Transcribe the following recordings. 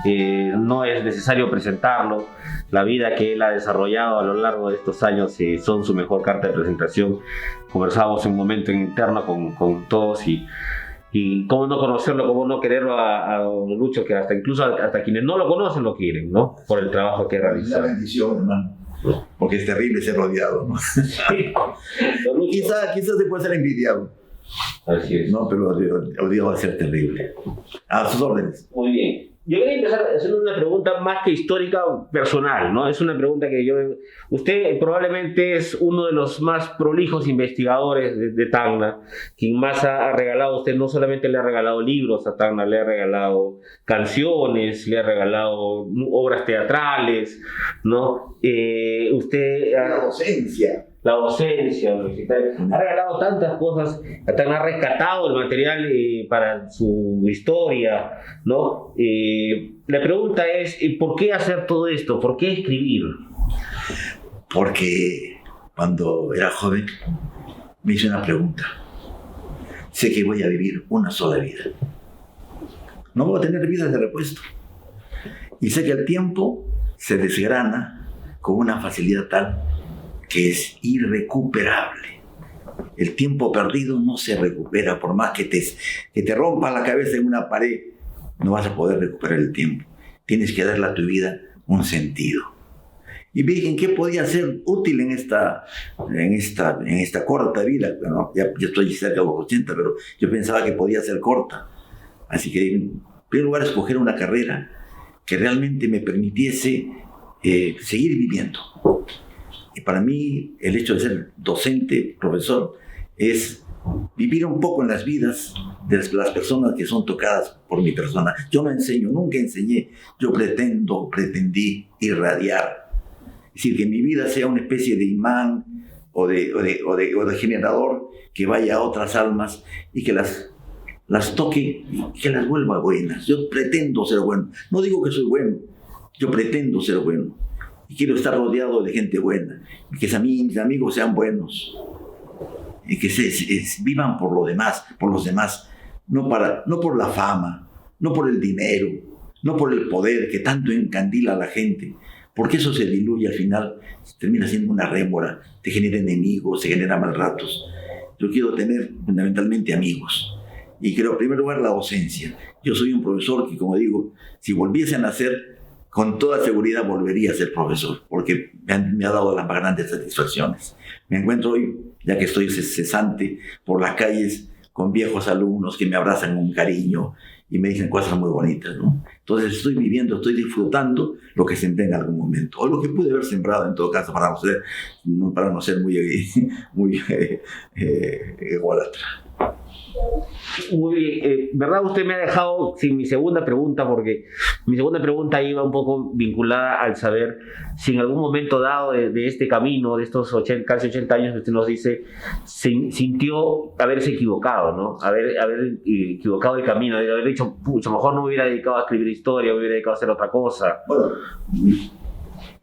que no es necesario presentarlo. La vida que él ha desarrollado a lo largo de estos años son su mejor carta de presentación. Conversábamos un momento en interno con todos y cómo no conocerlo, cómo no quererlo a don Lucho, que incluso hasta quienes no lo conocen lo quieren, ¿no? Por el trabajo que realiza. La bendición, hermano. Porque es terrible ser rodeado, ¿no? Sí. Quizás se puede ser envidiado. Así es. No, pero odiado va a ser terrible. A sus órdenes. Muy bien. Yo quería empezar haciendo una pregunta más que histórica, personal, ¿no? Es una pregunta que usted probablemente es uno de los más prolijos investigadores de Tacna, quien más ha regalado. Usted no solamente le ha regalado libros a Tacna, le ha regalado canciones, le ha regalado obras teatrales, ¿no? La docencia. La docencia universitaria, ha regalado tantas cosas, ha rescatado el material para su historia, ¿no? La pregunta es, ¿por qué hacer todo esto? ¿Por qué escribir? Porque cuando era joven me hice una pregunta. Sé que voy a vivir una sola vida. No voy a tener vidas de repuesto. Y sé que el tiempo se desgrana con una facilidad tal que es irrecuperable. El tiempo perdido no se recupera, por más que te rompa la cabeza en una pared, no vas a poder recuperar el tiempo. Tienes que darle a tu vida un sentido. Y vi en qué podía ser útil en esta corta vida. Bueno, ya estoy cerca de los 80, pero yo pensaba que podía ser corta. Así que, en primer lugar, escoger una carrera que realmente me permitiese seguir viviendo. Y para mí, el hecho de ser docente, profesor, es vivir un poco en las vidas de las personas que son tocadas por mi persona. Yo no enseño, nunca enseñé. Yo pretendí irradiar. Es decir, que mi vida sea una especie de imán o de generador que vaya a otras almas y que las toque y que las vuelva buenas. Yo pretendo ser bueno. No digo que soy bueno, yo pretendo ser bueno. Y quiero estar rodeado de gente buena, y que mis amigos sean buenos, y que vivan por los demás, no por la fama, no por el dinero, no por el poder que tanto encandila a la gente, porque eso se diluye al final, termina siendo una rémora, te genera enemigos, se genera mal ratos. Yo quiero tener fundamentalmente amigos, y creo en primer lugar la docencia. Yo soy un profesor que, como digo, si volviese a nacer, con toda seguridad volvería a ser profesor, porque me ha dado las más grandes satisfacciones. Me encuentro hoy, ya que estoy cesante, por las calles con viejos alumnos que me abrazan con cariño y me dicen cosas muy bonitas, ¿no? Entonces estoy disfrutando lo que sembré en algún momento, o lo que pude haber sembrado en todo caso, para no ser muy ególatra. Muy bien, ¿verdad? Usted me ha dejado sin mi segunda pregunta, porque mi segunda pregunta iba un poco vinculada al saber si en algún momento dado de este camino, de estos casi 80 años que usted nos dice, sintió haberse equivocado, ¿no? Haber equivocado el camino, de haber dicho, pucha, mejor no me hubiera dedicado a escribir historia, me hubiera dedicado a hacer otra cosa. Bueno,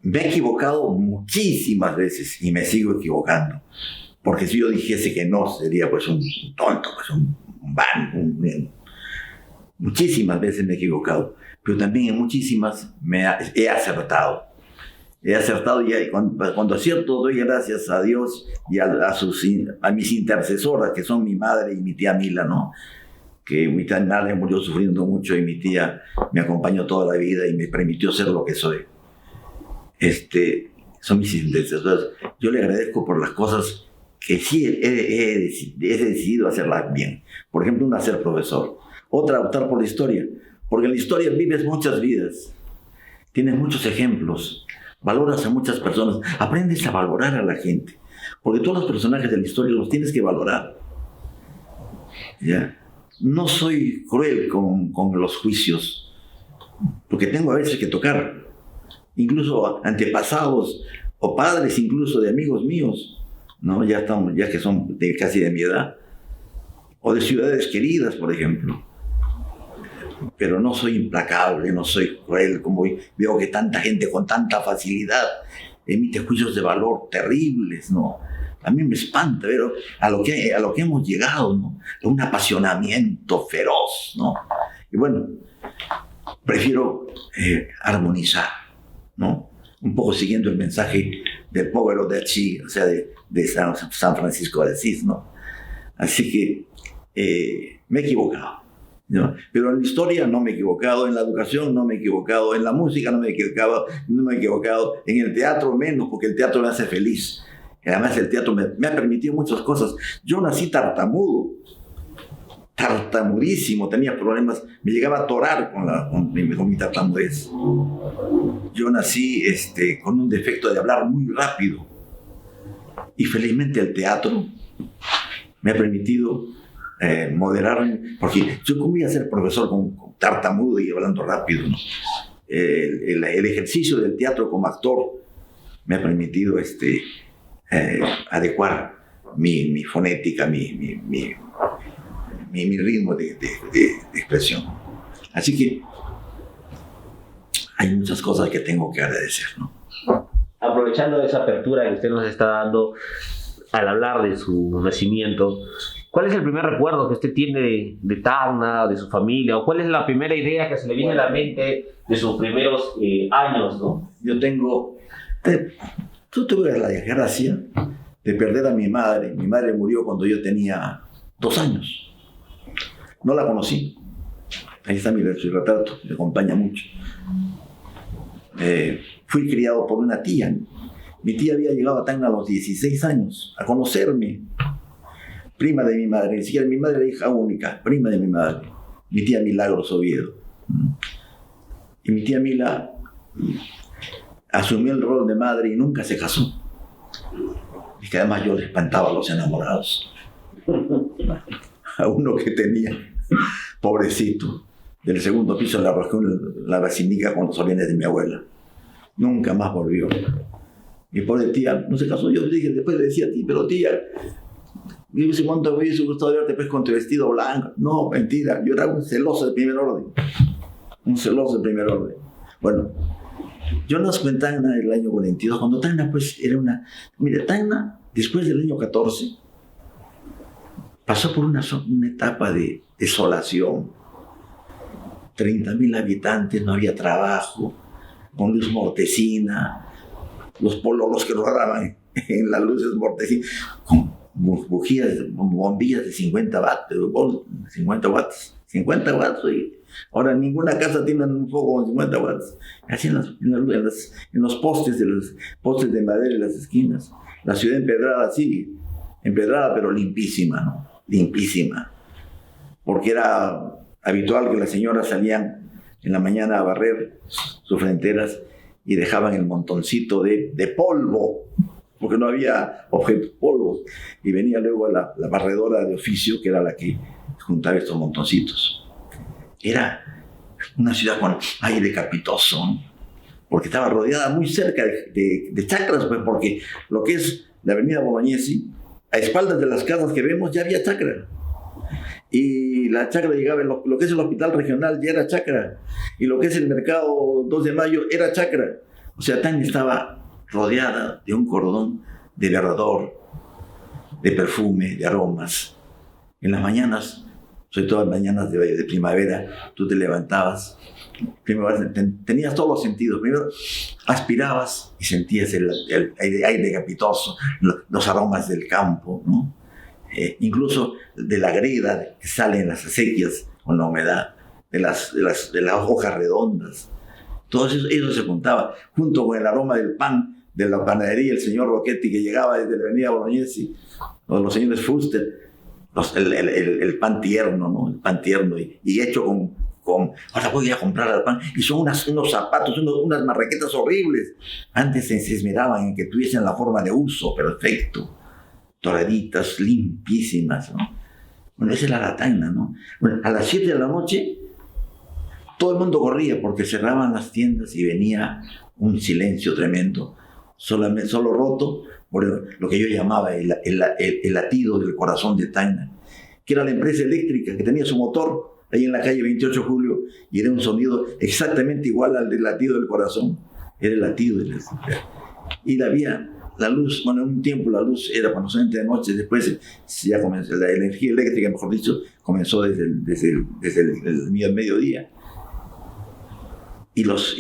me he equivocado muchísimas veces y me sigo equivocando. Porque si yo dijese que no, sería pues un tonto, pues un muchísimas veces me he equivocado, pero también en muchísimas he acertado. He acertado y cuando acierto doy gracias a Dios y a mis intercesoras, que son mi madre y mi tía Mila, ¿no? Que mi tía madre murió sufriendo mucho y mi tía me acompañó toda la vida y me permitió ser lo que soy. Son mis intercesoras. Yo le agradezco por las cosas que sí he decidido hacerlas bien. Por ejemplo, una ser profesor. Otra, optar por la historia. Porque en la historia vives muchas vidas. Tienes muchos ejemplos. Valoras a muchas personas. Aprendes a valorar a la gente. Porque todos los personajes de la historia los tienes que valorar. ¿Ya? No soy cruel con los juicios. Porque tengo a veces que tocar. Incluso antepasados o padres incluso de amigos míos, ¿no? Ya que son casi de mi edad, o de ciudades queridas, por ejemplo. Pero no soy implacable, no soy cruel, como veo que tanta gente con tanta facilidad emite juicios de valor terribles, ¿no? A mí me espanta ver a lo que hemos llegado, ¿no? Un apasionamiento feroz, ¿no? Y bueno, prefiero armonizar, ¿no? Un poco siguiendo el mensaje del Povero de Achí, o sea, de San Francisco de Asís, ¿no? Así que me he equivocado, ¿no? Pero en la historia no me he equivocado, en la educación no me he equivocado, en la música no me he equivocado, en el teatro menos, porque el teatro me hace feliz. Además el teatro me ha permitido muchas cosas. Yo nací tartamudísimo, tenía problemas, me llegaba a atorar con mi tartamudez. Yo nací con un defecto de hablar muy rápido y felizmente el teatro me ha permitido moderarme, porque yo cómo voy a ser profesor con tartamudo y hablando rápido, ¿no? El ejercicio del teatro como actor me ha permitido adecuar mi fonética, mi ritmo de expresión. Así que hay muchas cosas que tengo que agradecer, ¿no? Aprovechando esa apertura que usted nos está dando al hablar de su nacimiento, ¿cuál es el primer recuerdo que usted tiene de Tacna, de su familia? ¿O cuál es la primera idea que se le viene a la mente de sus primeros años, ¿no? Yo tuve la desgracia de perder a mi madre. Mi madre murió cuando yo tenía 2 años. No la conocí. Ahí está mi retrato, me acompaña mucho. Fui criado por una tía. Mi tía había llegado a Tacna a los 16 años a conocerme. Prima de mi madre, ni siquiera mi madre era hija única, prima de mi madre. Mi tía Milagros Oviedo. Y mi tía Mila asumió el rol de madre y nunca se casó. Y que además yo le espantaba a los enamorados. A uno que tenía, pobrecito, del segundo piso le arrojó la vacinica con los orines de mi abuela. Nunca más volvió. Mi pobre tía no se casó. Yo dije, después le decía a ti, pero tía, me dice, ¿cuánto me hubiese gustado verte pues, con tu vestido blanco? No, mentira, yo era un celoso de primer orden. Un celoso de primer orden. Bueno, yo nací en Tacna en el año 42, cuando Tacna pues era una... Mire, Tacna, después del año 14, pasó por una etapa de desolación. 30.000 habitantes, no había trabajo, con luz mortecina, los pololos que rodaban en las luces mortecinas, con bujías, bombillas de 50 watts, y ahora ninguna casa tiene un foco con 50 watts, así en los postes de madera en las esquinas. La ciudad empedrada, sí, empedrada pero limpísima, ¿no? Limpísima, porque era habitual que las señoras salían en la mañana a barrer sus fronteras y dejaban el montoncito de polvo, porque no había objetos polvos, y venía luego la barredora de oficio, que era la que juntaba estos montoncitos. Era una ciudad con aire capitoso, ¿no? Porque estaba rodeada muy cerca de chacras, pues, porque lo que es la avenida Bolognesi, a espaldas de las casas que vemos ya había chacra. Y la chacra llegaba, lo que es el hospital regional ya era chacra, y lo que es el mercado 2 de mayo era chacra. O sea, Tacna estaba rodeada de un cordón de verdor, de perfume, de aromas. En las mañanas, sobre todo en mañanas de primavera, tú te levantabas, primero tenías todos los sentidos. Primero aspirabas y sentías el aire capitoso, los aromas del campo, ¿no? Incluso de la greda que sale en las acequias con la humedad, de las hojas redondas. Todo eso se juntaba, junto con el aroma del pan, de la panadería, el señor Rocchetti, que llegaba desde la avenida Bolognesi, o los señores Fuster, el pan tierno, ¿no? El pan tierno y hecho con ahora voy a comprar el pan, y son unos zapatos, unas marraquetas horribles. Antes se esmeraban en que tuviesen la forma de uso perfecto, doraditas, limpísimas, ¿no? Bueno, esa era la Tacna, ¿no? Bueno, a las 7 de la noche todo el mundo corría porque cerraban las tiendas y venía un silencio tremendo, solo roto por lo que yo llamaba el latido del corazón de Tacna, que era la empresa eléctrica que tenía su motor ahí en la calle 28 de julio, y era un sonido exactamente igual al del latido del corazón. Era el latido de y había la luz. Bueno, en un tiempo la luz era cuando solamente de noche, después ya comenzó la energía eléctrica, mejor dicho, comenzó desde el mediodía. y los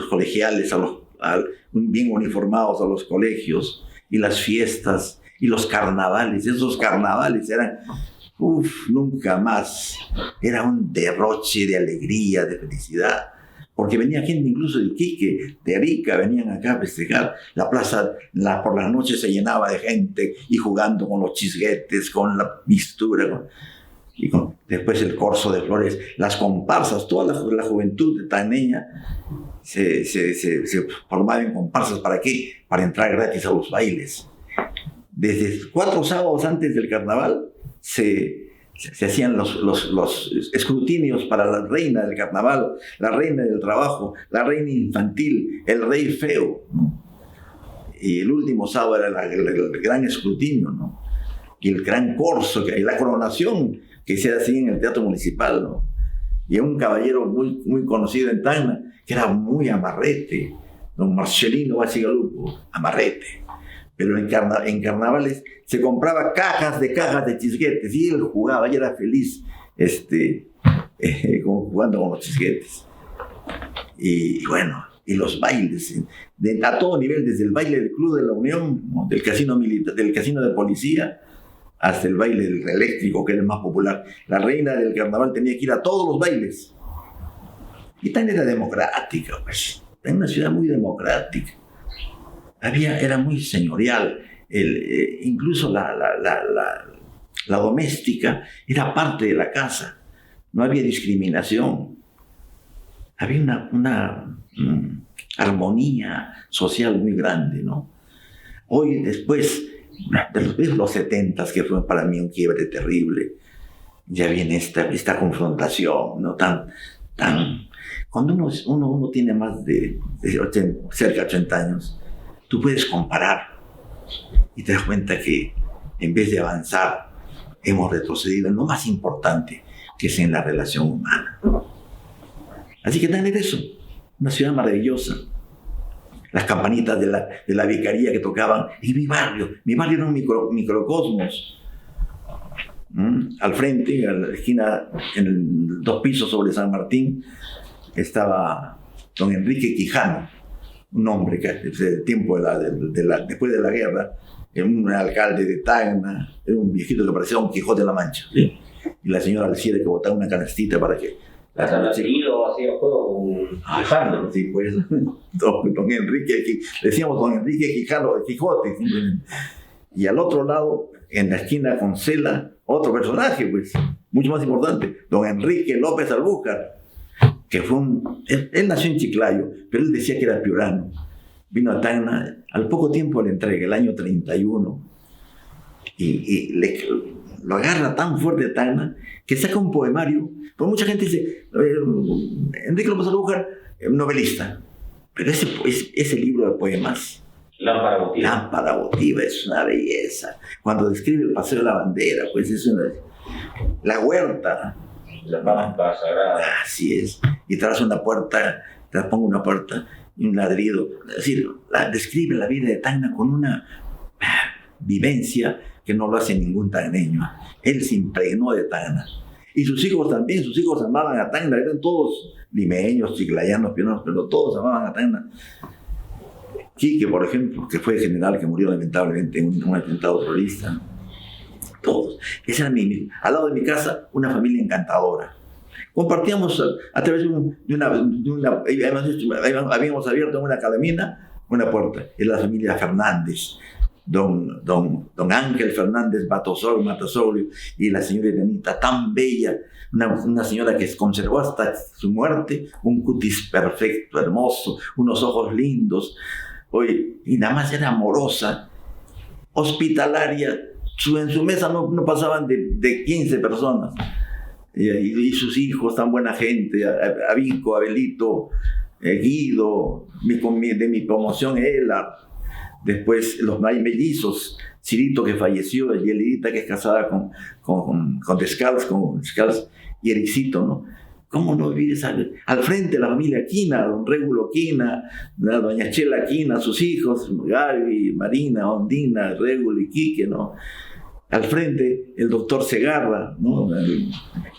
colegiales bien uniformados a los colegios, y las fiestas, y los carnavales. Esos carnavales eran, nunca más. Era un derroche de alegría, de felicidad. Porque venía gente incluso de Iquique, de Arica, venían acá a festejar. La plaza por las noches se llenaba de gente y jugando con los chisguetes, con la mistura. Después el corso de flores, las comparsas, toda la juventud tagneña se formaba en comparsas. ¿Para qué? Para entrar gratis a los bailes. Desde 4 sábados antes del carnaval se hacían los escrutinios para la reina del carnaval, la reina del trabajo, la reina infantil, el rey feo, ¿no? Y el último sábado era el gran escrutinio, ¿no? Y el gran corso, y la coronación que se hacía en el Teatro Municipal, ¿no? Y un caballero muy, muy conocido en Tacna, que era muy amarrete, don Marcelino Bacigalupo, amarrete. Pero en carnavales se compraba cajas de chisguetes y él jugaba y era feliz jugando con los chisguetes. Y bueno, y los bailes, a todo nivel, desde el baile del Club de la Unión, ¿no? del casino de policía, hasta el baile del eléctrico, que era el más popular. La reina del carnaval tenía que ir a todos los bailes. Y también era democrática, pues. Era una ciudad muy democrática. Era muy señorial. Incluso la doméstica era parte de la casa. No había discriminación. Había una armonía social muy grande, ¿no? Hoy, después de los 70s, que fue para mí un quiebre terrible, ya viene esta confrontación, ¿no? Cuando uno tiene más de cerca de 80 años, tú puedes comparar y te das cuenta que en vez de avanzar, hemos retrocedido en lo más importante, que es en la relación humana. Así que también es eso, una ciudad maravillosa. Las campanitas de la vicaría que tocaban en mi barrio era un microcosmos. Al frente, a la esquina, en 2 pisos sobre San Martín, estaba don Enrique Quijano, un hombre que desde el tiempo después de la guerra, era un alcalde de Tacna, era un viejito que parecía un Quijote de la Mancha, ¿sí? Y la señora Alcides que botaba una canastita para que... ¿Has seguido hacía juego con Quijano? Sí, pues, don Enrique, decíamos don Enrique Quijano, el Quijote, simplemente. Y al otro lado, en la esquina con Cela, otro personaje, pues, mucho más importante, don Enrique López Albújar, que fue él nació en Chiclayo, pero él decía que era piurano. Vino a Tacna, al poco tiempo le entrega, el año 31, y lo agarra tan fuerte Tacna que saca un poemario. Pues mucha gente dice, Enrique López Albújar, novelista, pero ese libro de poemas, Lámpara votiva, es una belleza. Cuando describe el Paseo de la Bandera, pues es la huerta, la pampa sagrada. Así es. Y tras una puerta, te pongo una puerta y un ladrido. Es decir, describe la vida de Tacna con una vivencia que no lo hace ningún tacneño. Él se impregnó de Tacna. Y sus hijos también, sus hijos amaban a Tacna. Eran todos limeños, chiclayanos, pioneros, pero todos amaban a Tacna. Quique, por ejemplo, que fue general que murió lamentablemente en un atentado terrorista. Todos. Esa era al lado de mi casa, una familia encantadora. Compartíamos a través habíamos abierto en una calamina una puerta. Era la familia Fernández, don Ángel Fernández Matasoglio y la señora Elenita, tan bella, una señora que conservó hasta su muerte un cutis perfecto, hermoso, unos ojos lindos. Y nada más era amorosa, hospitalaria. En su mesa no pasaban de 15 personas. Y sus hijos, tan buena gente, Abico, Abelito, Guido, de mi promoción, Ela. Después los mellizos, Cirito, que falleció, y Elidita, que es casada con Descalz, y Ericito, ¿no? ¿Cómo no vivir esa? Al frente la familia Quina, don Régulo Quina, doña Chela Quina, sus hijos, Gaby, Marina, Ondina, Régulo y Quique, ¿no? al frente el doctor Segarra, ¿no?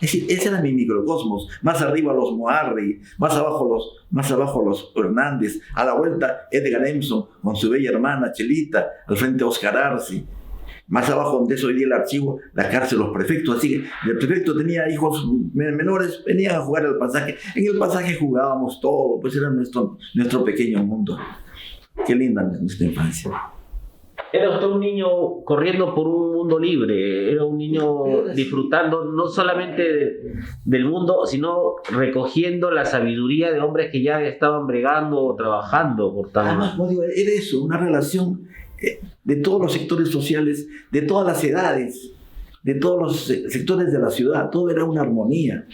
Ese era mi microcosmos. Más arriba los Moarri, más abajo los Hernández, a la vuelta Edgar Emson con su bella hermana Chelita, al frente Oscar Arce. Más abajo, donde es hoy día el archivo, la cárcel de los prefectos. Así que el prefecto tenía hijos menores, venían a jugar al pasaje. En el pasaje jugábamos todo, pues era nuestro pequeño mundo. Qué linda nuestra infancia. Era usted un niño corriendo por un mundo libre, era un niño disfrutando no solamente del mundo, sino recogiendo la sabiduría de hombres que ya estaban bregando o trabajando por tal. Además, como digo, era eso, una relación de todos los sectores sociales, de todas las edades, de todos los sectores de la ciudad, todo era una armonía.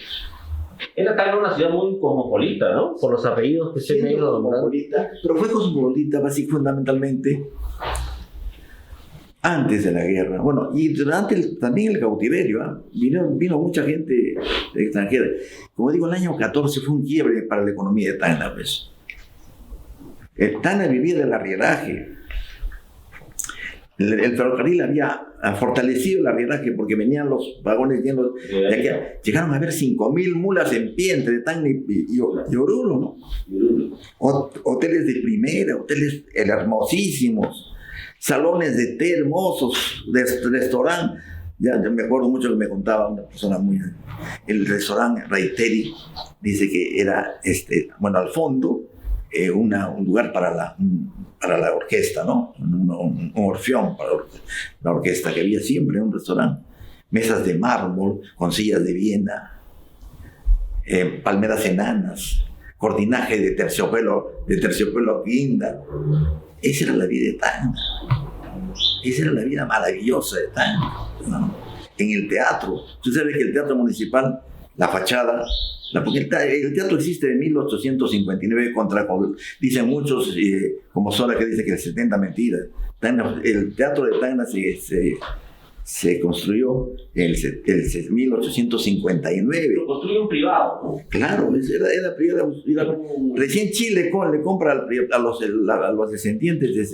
Era también una ciudad muy cosmopolita, ¿no? Por los apellidos que se me ha ido nombrando. Pero fue cosmopolita, básicamente, fundamentalmente, antes de la guerra. Bueno, y durante también el cautiverio, ¿eh? Vino mucha gente extranjera. Como digo, el año 14 fue un quiebre para la economía de Tacna, pues. Tacna vivía del arrieraje. El ferrocarril había fortalecido el arrieraje porque venían los vagones llenos de aquí. Llegaron a haber 5.000 mulas en pie entre Tacna y Oruro, ¿no? Hoteles de primera, hoteles hermosísimos, salones de té hermosos, de restaurante. Ya me acuerdo mucho que me contaba una persona el restaurante Reiteri, dice que era, al fondo, un lugar para la orquesta, ¿no? Un orfeón para la orquesta, que había siempre en un restaurante. Mesas de mármol con sillas de Viena, palmeras enanas, cortinaje de terciopelo guinda. Esa era la vida de Tacna. Esa era la vida maravillosa de Tacna, ¿no? En el teatro. Usted sabe que el teatro municipal, la fachada, porque el teatro existe de 1859 dicen muchos, como Sola, que dice que el 70 mentiras. El teatro de Tacna se construyó en 1859. Lo construyó un privado. Claro, era privado. Recién Chile le compra a los descendientes de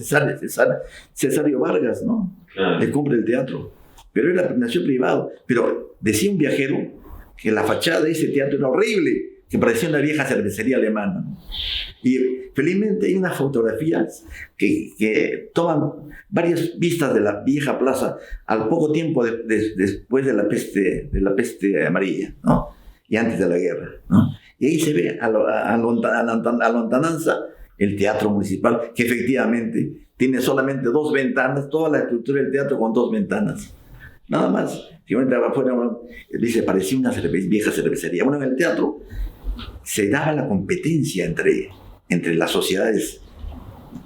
Cesario Vargas, ¿no? Claro. Le compra el teatro. Pero nació privado. Pero decía un viajero que la fachada de ese teatro era horrible, que parecía una vieja cervecería alemana, ¿no? Y felizmente hay unas fotografías que toman varias vistas de la vieja plaza al poco tiempo después de la peste amarilla, ¿no? Y antes de la guerra, ¿no? Y ahí se ve a lontananza el teatro municipal, que efectivamente tiene solamente 2 ventanas, toda la estructura del teatro con 2 ventanas. Nada más. Si uno entraba afuera, dice, parecía una vieja cervecería. Bueno, en el teatro se daba la competencia entre las sociedades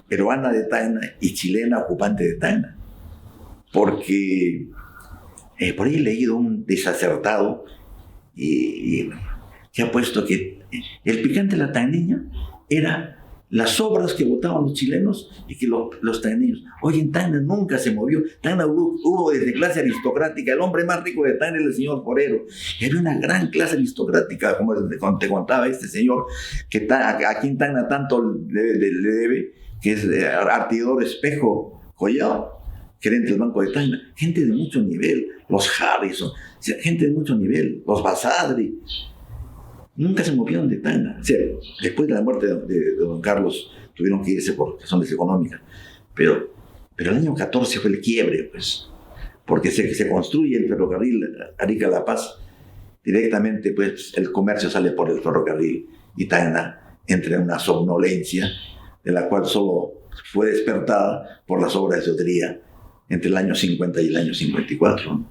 peruana de Tacna y chilena ocupante de Tacna. Porque por ahí he leído un desacertado que ha puesto que el picante de la tacneña era las obras que votaban los chilenos y que los tacneños. Oye, en Tacna nunca se movió. Tacna hubo desde clase aristocrática. El hombre más rico de Tacna era el señor Forero. Era una gran clase aristocrática, como te contaba este señor, que aquí en Tacna tanto le debe, que es Artidor Espejo Collado, gerente del Banco de Tacna. Gente de mucho nivel. Los Harrison, gente de mucho nivel. Los Basadri. Nunca se movieron de Tacna. O sea, después de la muerte de don Carlos tuvieron que irse por razones económicas. Pero el año 14 fue el quiebre, pues, porque se construye el ferrocarril Arica-La Paz. Directamente, pues, el comercio sale por el ferrocarril y Tacna entra en una somnolencia de la cual solo fue despertada por las obras de Otría entre el año 50 y el año 54.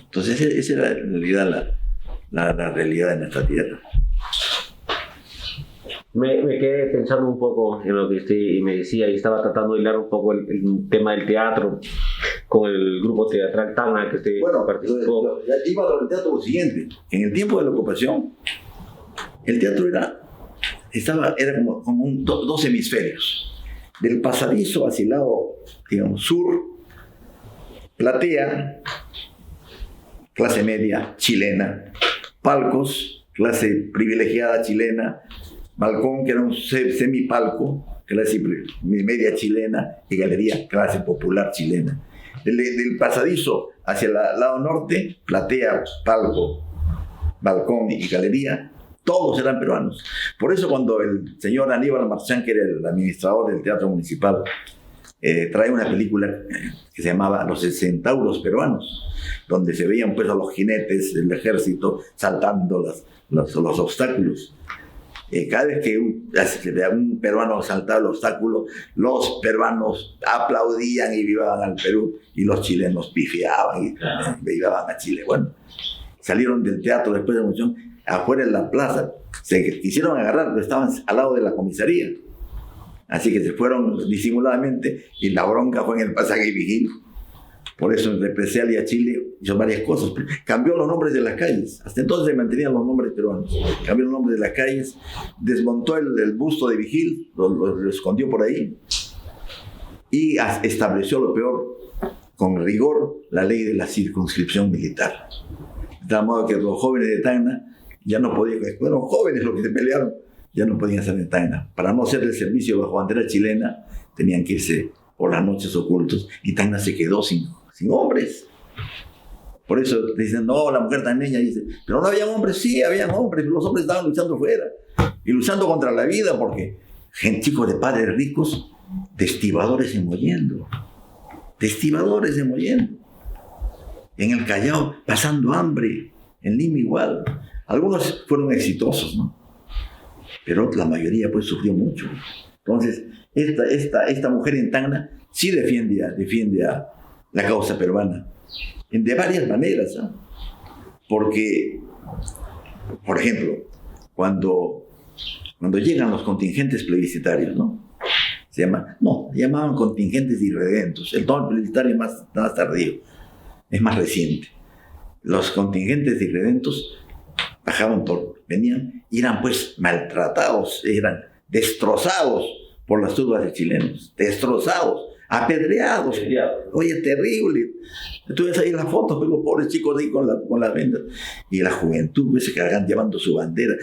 Entonces, esa era en realidad la realidad de nuestra tierra. Me quedé pensando un poco en lo que usted me decía y estaba tratando de hilar un poco el tema del teatro con el grupo teatral Tacna que usted participó. Iba al teatro lo siguiente. En el tiempo de la ocupación, el teatro era como dos hemisferios. Del pasadizo hacia el lado, digamos, sur, platea, clase media chilena, palcos, clase privilegiada chilena, balcón, que era un semipalco, clase media chilena, y galería, clase popular chilena. del pasadizo hacia el lado norte, platea, palco, balcón y galería, todos eran peruanos. Por eso cuando el señor Aníbal Marchán, que era el administrador del Teatro Municipal, trae una película que se llamaba Los Centauros Peruanos, donde se veían pues a los jinetes del ejército saltando los obstáculos. Cada vez que un peruano saltaba el obstáculo, los peruanos aplaudían y vivaban al Perú, y los chilenos pifiaban y vivaban a Chile. Bueno, salieron del teatro después de la función, afuera en la plaza, se quisieron agarrar, pero estaban al lado de la comisaría. Así que se fueron disimuladamente y la bronca fue en el pasaje Vigil. Por eso en represalia Chile hizo varias cosas. Cambió los nombres de las calles. Hasta entonces se mantenían los nombres peruanos. Cambió los nombres de las calles, desmontó el busto de Vigil, lo escondió por ahí y estableció lo peor, con rigor, la ley de la circunscripción militar. De tal modo que los jóvenes de Tacna ya no podían, fueron jóvenes los que se pelearon, ya no podían estar en Tacna. Para no hacer el servicio bajo bandera chilena, tenían que irse por las noches ocultos, y Tacna se quedó sin hombres. Por eso dicen, no, la mujer tacneña dice, pero no había hombres. Sí, habían hombres, los hombres estaban luchando fuera, y luchando contra la vida, porque chicos de padres ricos, estibadores en Mollendo. En el Callao, pasando hambre, en Lima igual. Algunos fueron exitosos, ¿no? Pero la mayoría pues sufrió mucho. Entonces, esta mujer en Tacna sí defiende a la causa peruana, de varias maneras, ¿eh? Porque, por ejemplo, cuando llegan los contingentes plebiscitarios, ¿no? Llamaban contingentes irredentos. El tono plebiscitario es más tardío, es más reciente. Los contingentes irredentos venían y eran pues maltratados, eran destrozados por las turbas de chilenos, destrozados, apedreados. Oye, terrible. Tú ves ahí las fotos de los pobres chicos ahí con las vendas, y la juventud pues, se cargan llevando su bandera.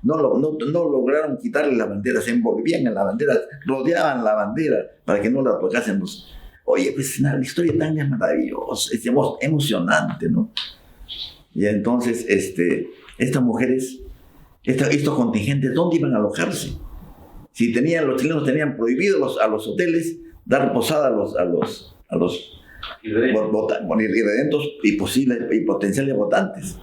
No lograron quitarle la bandera, se envolvían en la bandera, rodeaban la bandera para que no la tocasen los. Oye, pues la historia tan es maravillosa, es emocionante, ¿no? Y entonces estas mujeres, estos contingentes, ¿dónde iban a alojarse? Si los chilenos tenían prohibido a los hoteles dar posada a los irredentos y potenciales votantes.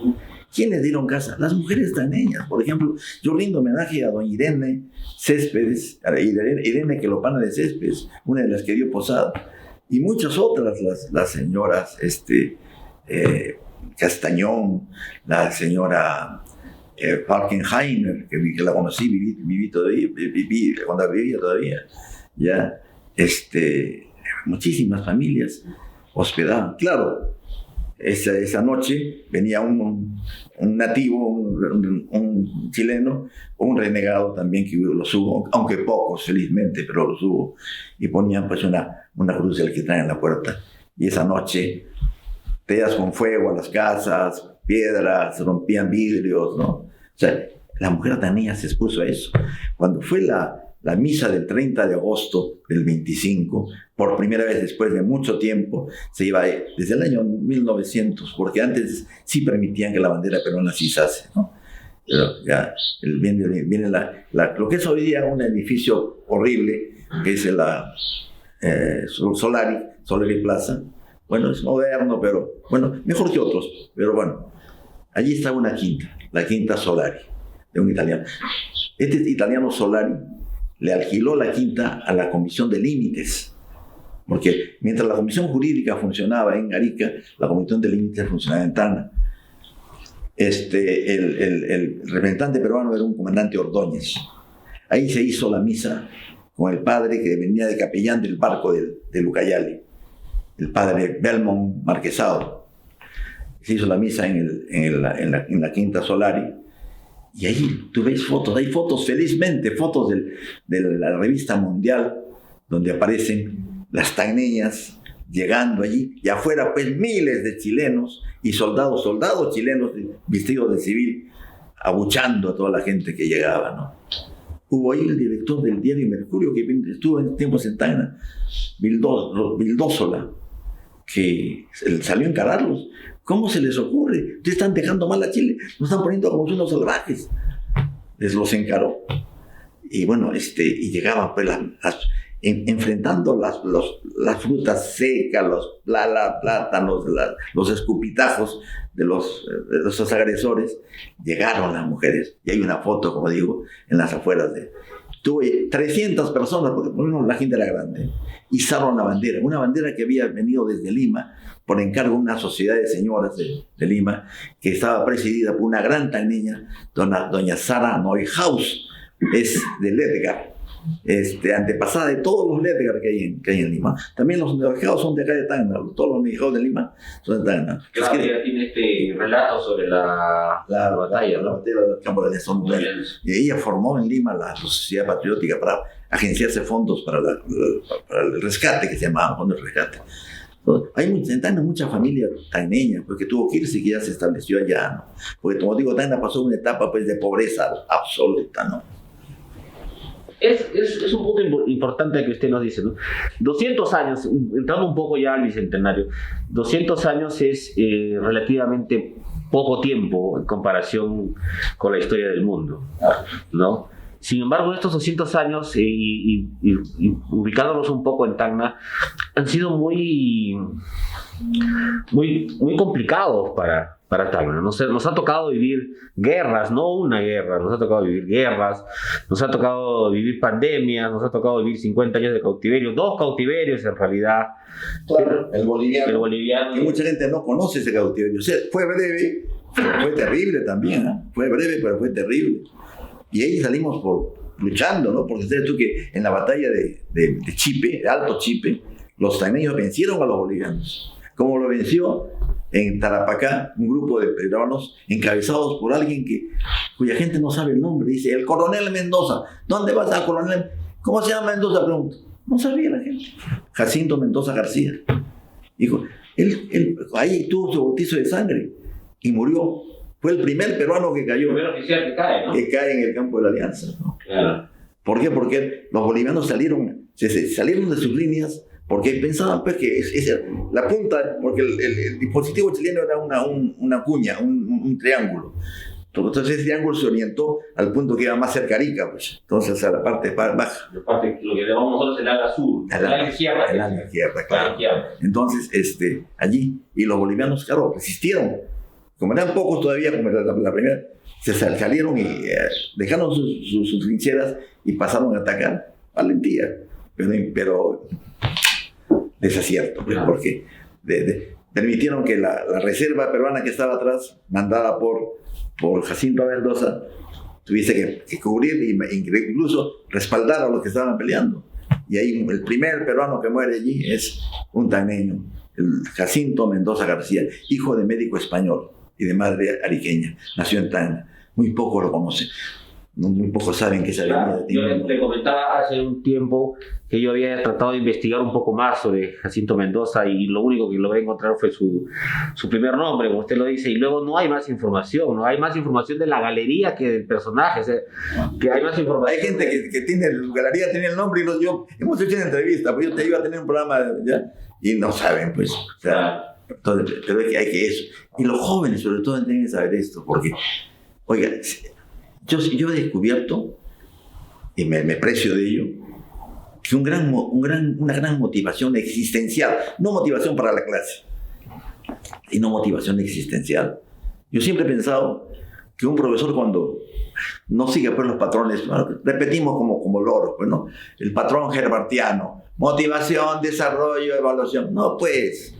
¿Quiénes dieron casa? Las mujeres tacneñas. Por ejemplo, yo rindo homenaje a doña Irene Céspedes, a Irene Quelopana de Céspedes, una de las que dio posada, y muchas otras, las señoras Castañón, la señora Falkenheimer, que la conocí, viví cuando vivía todavía, ya, muchísimas familias hospedaban. Claro, esa noche venía un nativo, un chileno, o un renegado también, que los hubo, aunque pocos, felizmente, pero los hubo, y ponían pues una cruz del que traen en la puerta, y esa noche teas con fuego a las casas, piedras, rompían vidrios, ¿no? O sea, la mujer tacneña se expuso a eso. Cuando fue la misa del 30 de agosto del 25, por primera vez después de mucho tiempo, se iba desde el año 1900, porque antes sí permitían que la bandera peruana se izase, ¿no? Pero ya viene lo que es hoy día un edificio horrible, que es la Solari Plaza. Bueno, es moderno, pero bueno, mejor que otros. Pero bueno, allí está una quinta, la quinta Solari, de un italiano. Este italiano Solari le alquiló la quinta a la Comisión de Límites, porque mientras la Comisión Jurídica funcionaba en Arica, la Comisión de Límites funcionaba en Tacna. El representante peruano era un comandante Ordóñez. Ahí se hizo la misa con el padre que venía de capellán del barco de Ucayali, el padre Belmont Marquesado. Se hizo la misa en la quinta Solari, y ahí tú ves fotos, hay fotos, felizmente, fotos de la revista Mundial, donde aparecen las tacneñas llegando allí, y afuera pues miles de chilenos y soldados chilenos vestidos de civil, abuchando a toda la gente que llegaba, ¿no? Hubo ahí el director del diario Mercurio, que estuvo en tiempos en Tacna, Vildósola, que salió a encararlos. ¿Cómo se les ocurre? Ustedes están dejando mal a Chile, nos están poniendo como unos salvajes. Les los encaró. Y bueno, y llegaban pues enfrentando las frutas secas, los plátanos, los escupitajos de esos agresores. Llegaron las mujeres. Y hay una foto, como digo, en las afueras tuve 300 personas, porque por lo menos la gente era grande, izaron una bandera que había venido desde Lima, por encargo de una sociedad de señoras de Lima, que estaba presidida por una gran tagneña, doña Sara Neuhaus, es de Ledgar, antepasada de todos los Ledgar que hay en Lima. También los Neuhaus son de acá de Tacna, todos los Neuhaus de Lima son de Tacna. Claro, que ya tiene este relato sobre la batalla, ¿no? La batalla del campo de Nelson. Y ella formó en Lima la Sociedad Patriótica para agenciarse fondos para el rescate, que se llamaba Fondo de Rescate. Hay en Tacna mucha familia tacneña, porque tuvo que irse, que ya se estableció allá, ¿no? Porque como digo, Tacna pasó una etapa pues de pobreza absoluta, ¿no? Es un punto importante que usted nos dice, ¿no? 200 años, entrando un poco ya al Bicentenario, 200 años es relativamente poco tiempo en comparación con la historia del mundo, ¿no? Sin embargo, estos 200 años, y ubicándonos un poco en Tacna, han sido muy complicados para Tacna. Nos ha tocado vivir guerras, no una guerra, nos ha tocado vivir guerras, nos ha tocado vivir pandemias, nos ha tocado vivir 50 años de cautiverio, 2 cautiverios en realidad. Claro, el boliviano. Que mucha gente no conoce ese cautiverio. O sea, fue breve, pero fue terrible también, ¿eh? Fue breve, pero fue terrible. Y ahí salimos luchando, ¿no? Porque sabes tú que en la batalla de Chipe, de Alto Chipe, los tacneños vencieron a los bolivianos. Como lo venció en Tarapacá un grupo de peruanos encabezados por alguien cuya gente no sabe el nombre. Dice, el coronel Mendoza. ¿Dónde vas a coronel? ¿Cómo se llama Mendoza? Pregunto. No sabía la gente. Jacinto Mendoza García. Dijo, él ahí tuvo su bautizo de sangre y murió. Fue el primer peruano que cayó. El primer oficial que cae, ¿no? Que cae en el campo de la Alianza, ¿no? Claro. ¿Por qué? Porque los bolivianos salieron de sus líneas porque pensaban pues, que la punta, porque el dispositivo chileno era una cuña, un triángulo. Entonces ese triángulo se orientó al punto que iba más cerca a Arica, pues. Entonces a la parte baja. La parte, lo que llamamos nosotros el ala sur, el ala izquierda. El ala izquierda, claro. Entonces, allí, y los bolivianos, claro, resistieron. Como eran pocos todavía, como la primera, se salieron y dejaron sus trincheras y pasaron a atacar. Valentía, pero desacierto, pues, porque permitieron que la reserva peruana que estaba atrás, mandada por Jacinto Mendoza, tuviese que cubrir e incluso respaldar a los que estaban peleando. Y ahí el primer peruano que muere allí es un tacneño, el Jacinto Mendoza García, hijo de médico español y de madre ariqueña. Nació en Tacna. Muy pocos lo conocen. Muy pocos saben que esa avenida tiene... Yo le comentaba hace un tiempo que yo había tratado de investigar un poco más sobre Jacinto Mendoza y lo único que logré encontrar fue su primer nombre, como usted lo dice, y luego no hay más información, no hay más información de la galería que del personaje, o sea, que hay más información. Hay gente que tiene, galería tiene el nombre y yo hemos hecho una entrevista, pues yo te iba a tener un programa ya y no saben, pues, o sea, entonces, pero hay que eso. Y los jóvenes sobre todo tienen que saber esto, porque, oiga, yo he descubierto, y me precio de ello, que una gran motivación existencial, no motivación para la clase, sino motivación existencial. Yo siempre he pensado que un profesor cuando no sigue pues los patrones, bueno, repetimos como loros, pues, ¿no? El patrón herbartiano, motivación, desarrollo, evaluación. No, pues,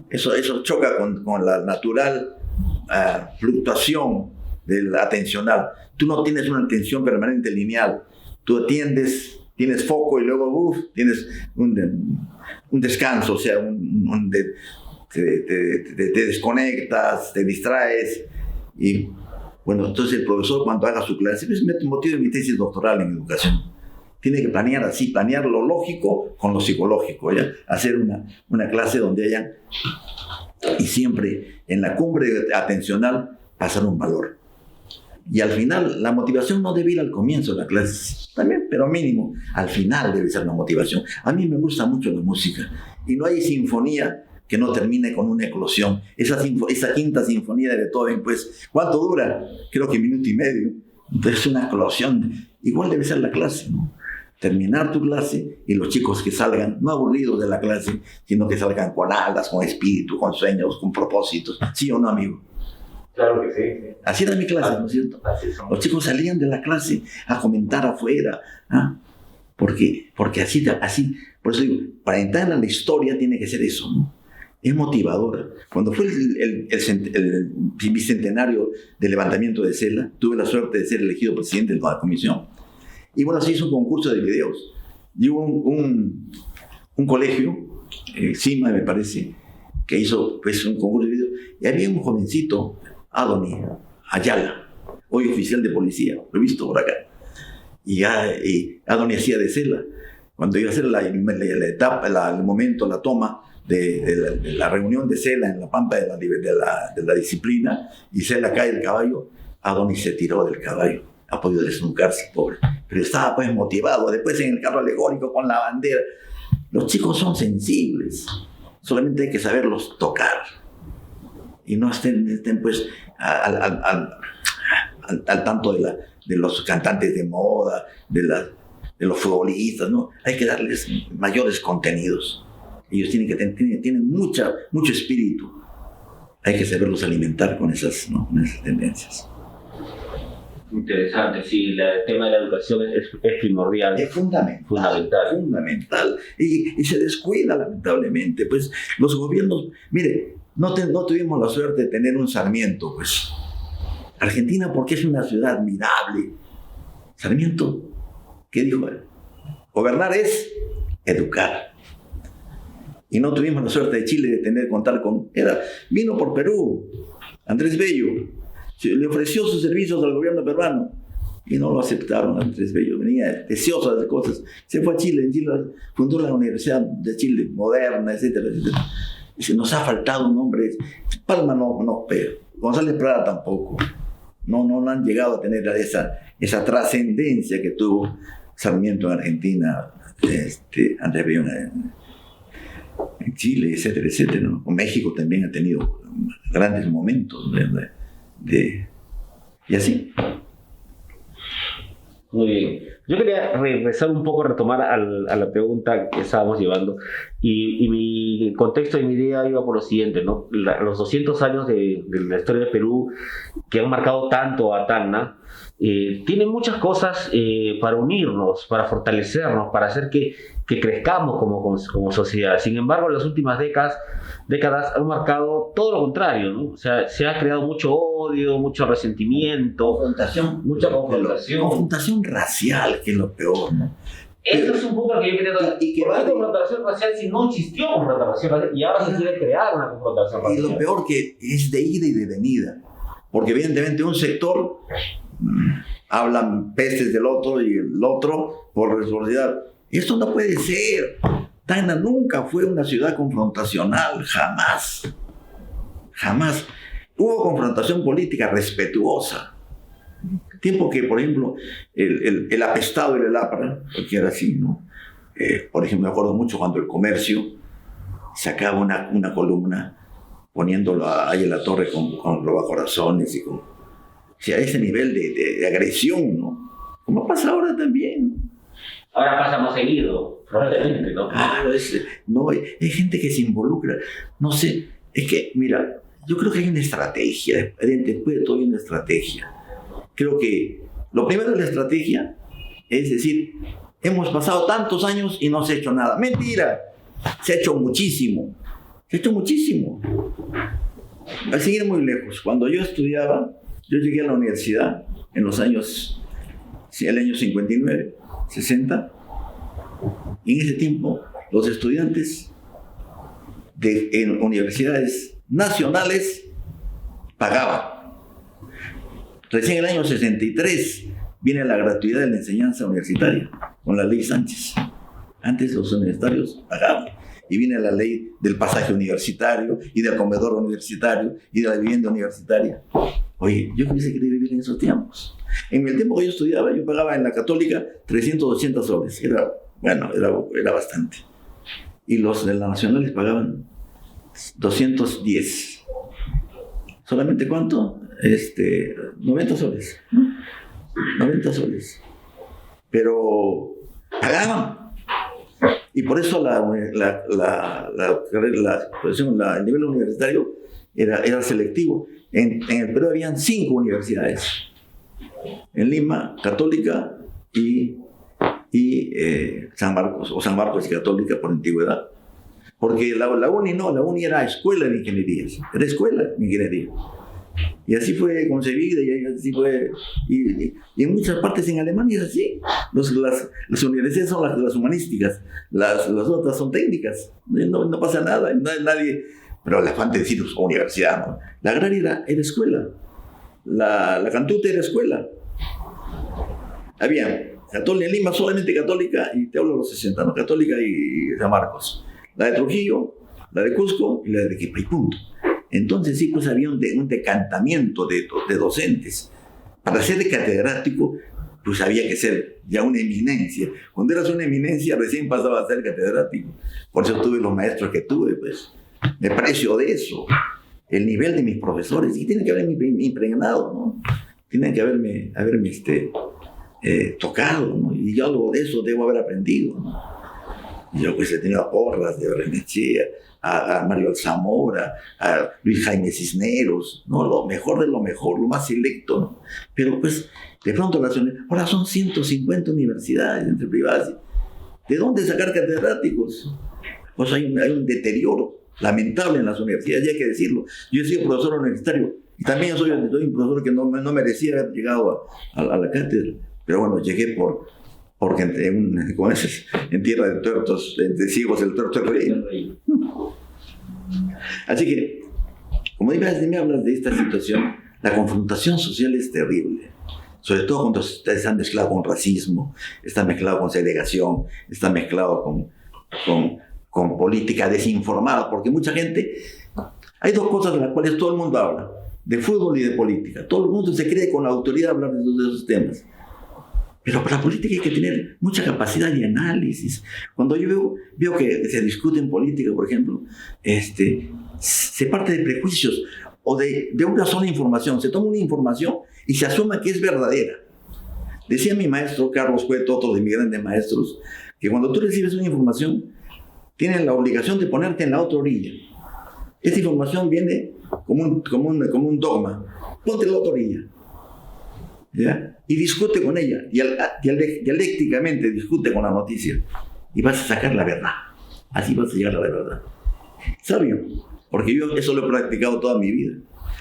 eso choca con la natural fluctuación del atencional. Tú no tienes una atención permanente lineal. Tú atiendes, tienes foco y luego tienes un descanso, o sea, te desconectas, te distraes. Y bueno, entonces el profesor cuando haga su clase, es el motivo de mi tesis doctoral en educación. Tiene que planear así, planear lo lógico con lo psicológico, ¿ya? Hacer una clase donde hayan, y siempre en la cumbre atencional, pasar un valor. Y al final, la motivación no debe ir al comienzo de la clase, también, pero mínimo, al final debe ser la motivación. A mí me gusta mucho la música y no hay sinfonía que no termine con una eclosión. Esa quinta sinfonía de Beethoven, pues, ¿cuánto dura? Creo que 1 minuto y medio. Entonces es una eclosión. Igual debe ser la clase, ¿no? Terminar tu clase y los chicos que salgan, no aburridos de la clase, sino que salgan con alas, con espíritu, con sueños, con propósitos. ¿Sí o no, amigo? Claro que sí. Así era mi clase, ¿no es cierto? Los chicos salían de la clase a comentar afuera, ¿ah? Porque así, por eso digo, para entrar en la historia tiene que ser eso, ¿no? Es motivadora. Cuando fue el bicentenario del levantamiento de Cela, tuve la suerte de ser elegido presidente de la comisión. Y bueno, se hizo un concurso de videos. Y hubo un colegio, CIMA me parece, que hizo pues, un concurso de videos. Y había un jovencito, Adoni Ayala, hoy oficial de policía, lo he visto por acá. Y Adoni hacía de Cela. Cuando iba a hacer la etapa, el momento, la toma de la reunión de Cela en la pampa de la disciplina, y Cela cae del caballo, Adoni se tiró del caballo. Ha podido desnucarse, pobre. Pero estaba pues motivado. Después en el carro alegórico con la bandera. Los chicos son sensibles. Solamente hay que saberlos tocar. Y no estén pues al tanto de los cantantes de moda, de los futbolistas, ¿no? Hay que darles mayores contenidos. Ellos tienen mucho espíritu. Hay que saberlos alimentar con esas tendencias. Interesante, sí, el tema de la educación es primordial. Es fundamental. Y se descuida, lamentablemente. Pues los gobiernos, mire, no tuvimos la suerte de tener un Sarmiento, pues. Argentina, porque es una ciudad admirable. Sarmiento, ¿qué dijo? Gobernar es educar. Y no tuvimos la suerte de Chile de contar con... Vino por Perú, Andrés Bello. Le ofreció sus servicios al gobierno peruano y no lo aceptaron. Andrés Bello venía deseoso de cosas. Se fue a Chile. En Chile fundó la Universidad de Chile, moderna, etcétera, etcétera. Dice, nos ha faltado un hombre. Palma no, pero González Prada tampoco. No han llegado a tener esa trascendencia que tuvo Sarmiento en Argentina, Andrés Bello en Chile, etcétera, etcétera, ¿no? México también ha tenido grandes momentos, ¿verdad? Y así. Muy bien. Yo quería regresar un poco, retomar a la pregunta que estábamos llevando. Y mi contexto y mi idea iba por lo siguiente, ¿no? Los 200 años de la historia de Perú, que han marcado tanto a Tacna, tienen muchas cosas para unirnos, para fortalecernos, para hacer que crezcamos como sociedad. Sin embargo, las últimas décadas han marcado todo lo contrario, ¿no? O sea, se ha creado mucho odio, mucho resentimiento, mucha confrontación. Confrontación racial, que es lo peor, ¿no? Eso es un punto que yo quería tocar. ¿Por qué confrontación racial si no existió confrontación racial y ahora se quiere crear una confrontación racial? Y lo peor que es de ida y de venida, porque evidentemente un sector hablan pestes del otro y el otro por responsabilidad. Esto no puede ser. Tacna nunca fue una ciudad confrontacional, jamás. Hubo confrontación política respetuosa. Tiempo que, por ejemplo, el apestado y el APRA, porque era así, ¿no? Por ejemplo, me acuerdo mucho cuando El Comercio sacaba una columna poniéndolo ahí en la torre con robacorazones y con... O sea, ese nivel de agresión, ¿no? Como pasa ahora también. Ahora pasa más seguido, probablemente, ¿no? Hay gente que se involucra. No sé, es que, mira, yo creo que hay una estrategia. Después de todo hay una estrategia. Creo que lo primero de la estrategia es decir, hemos pasado tantos años y no se ha hecho nada. ¡Mentira! Se ha hecho muchísimo. Al seguir muy lejos, cuando yo estudiaba, yo llegué a la universidad en los años, el año 59, 60, y en ese tiempo los estudiantes en universidades nacionales pagaban. Recién en el año 63 viene la gratuidad de la enseñanza universitaria con la ley Sánchez. Antes los universitarios pagaban. Y viene la ley del pasaje universitario y del comedor universitario y de la vivienda universitaria. Oye, yo hubiese querido vivir en esos tiempos. En el tiempo que yo estudiaba, yo pagaba en la Católica 380 soles. Era bastante. Y los de la Nacionales pagaban 210. ¿Solamente cuánto? 90 soles. 90 soles. Pero pagaban. Y por eso el nivel universitario era selectivo. En el Perú habían 5 universidades. En Lima, Católica y San Marcos, o San Marcos y Católica por antigüedad. Porque la UNI era escuela de ingenierías, era escuela de ingeniería. Y así fue concebida, y así fue. Y en muchas partes en Alemania es así. Las universidades son las humanísticas, las otras son técnicas. No pasa nada, nadie. Pero el afán de decir universidad, ¿no? La agraria era escuela, la Cantuta era escuela. Había Católica en Lima, solamente Católica, y te hablo de los 60, ¿no? Católica y San Marcos. La de Trujillo, la de Cusco y la de Arequipa, y punto. Entonces sí, pues había un decantamiento de docentes. Para ser catedrático, pues había que ser ya una eminencia. Cuando eras una eminencia, recién pasaba a ser catedrático. Por eso tuve los maestros que tuve, pues. Me precio de eso. El nivel de mis profesores, y tienen que haberme impregnado, ¿no? Tienen que haberme tocado, ¿no? Y yo algo de eso debo haber aprendido, ¿no? Yo pues he tenido a Porras de Barrenechea, a Mario Alzamora, a Luis Jaime Cisneros, ¿no? Lo mejor de lo mejor, lo más selecto, ¿no? Pero pues de pronto ahora son 150 universidades entre privadas. ¿De dónde sacar catedráticos? Pues hay un deterioro lamentable en las universidades, ya hay que decirlo. Yo he sido profesor universitario y también soy un profesor que no merecía haber llegado a la cátedra, pero bueno, llegué porque en tierra de tuertos, de ciegos el tuerto es rey. Así que, como me hablas de esta situación, la confrontación social es terrible. Sobre todo cuando está mezclado con racismo, está mezclado con segregación, está mezclado con política desinformada, porque mucha gente... Hay dos cosas de las cuales todo el mundo habla, de fútbol y de política. Todo el mundo se cree con la autoridad de hablar de esos temas. Pero para la política hay que tener mucha capacidad de análisis. Cuando yo veo que se discute en política, por ejemplo, se parte de prejuicios o de una sola información. Se toma una información y se asume que es verdadera. Decía mi maestro Carlos Cueto, otro de mis grandes maestros, que cuando tú recibes una información, tienes la obligación de ponerte en la otra orilla. Esta información viene como un dogma. Ponte en la otra orilla, ¿ya? Y discute con ella, dialécticamente discute con la noticia, y vas a sacar la verdad. Así vas a llegar a la verdad. Sabio, porque yo eso lo he practicado toda mi vida.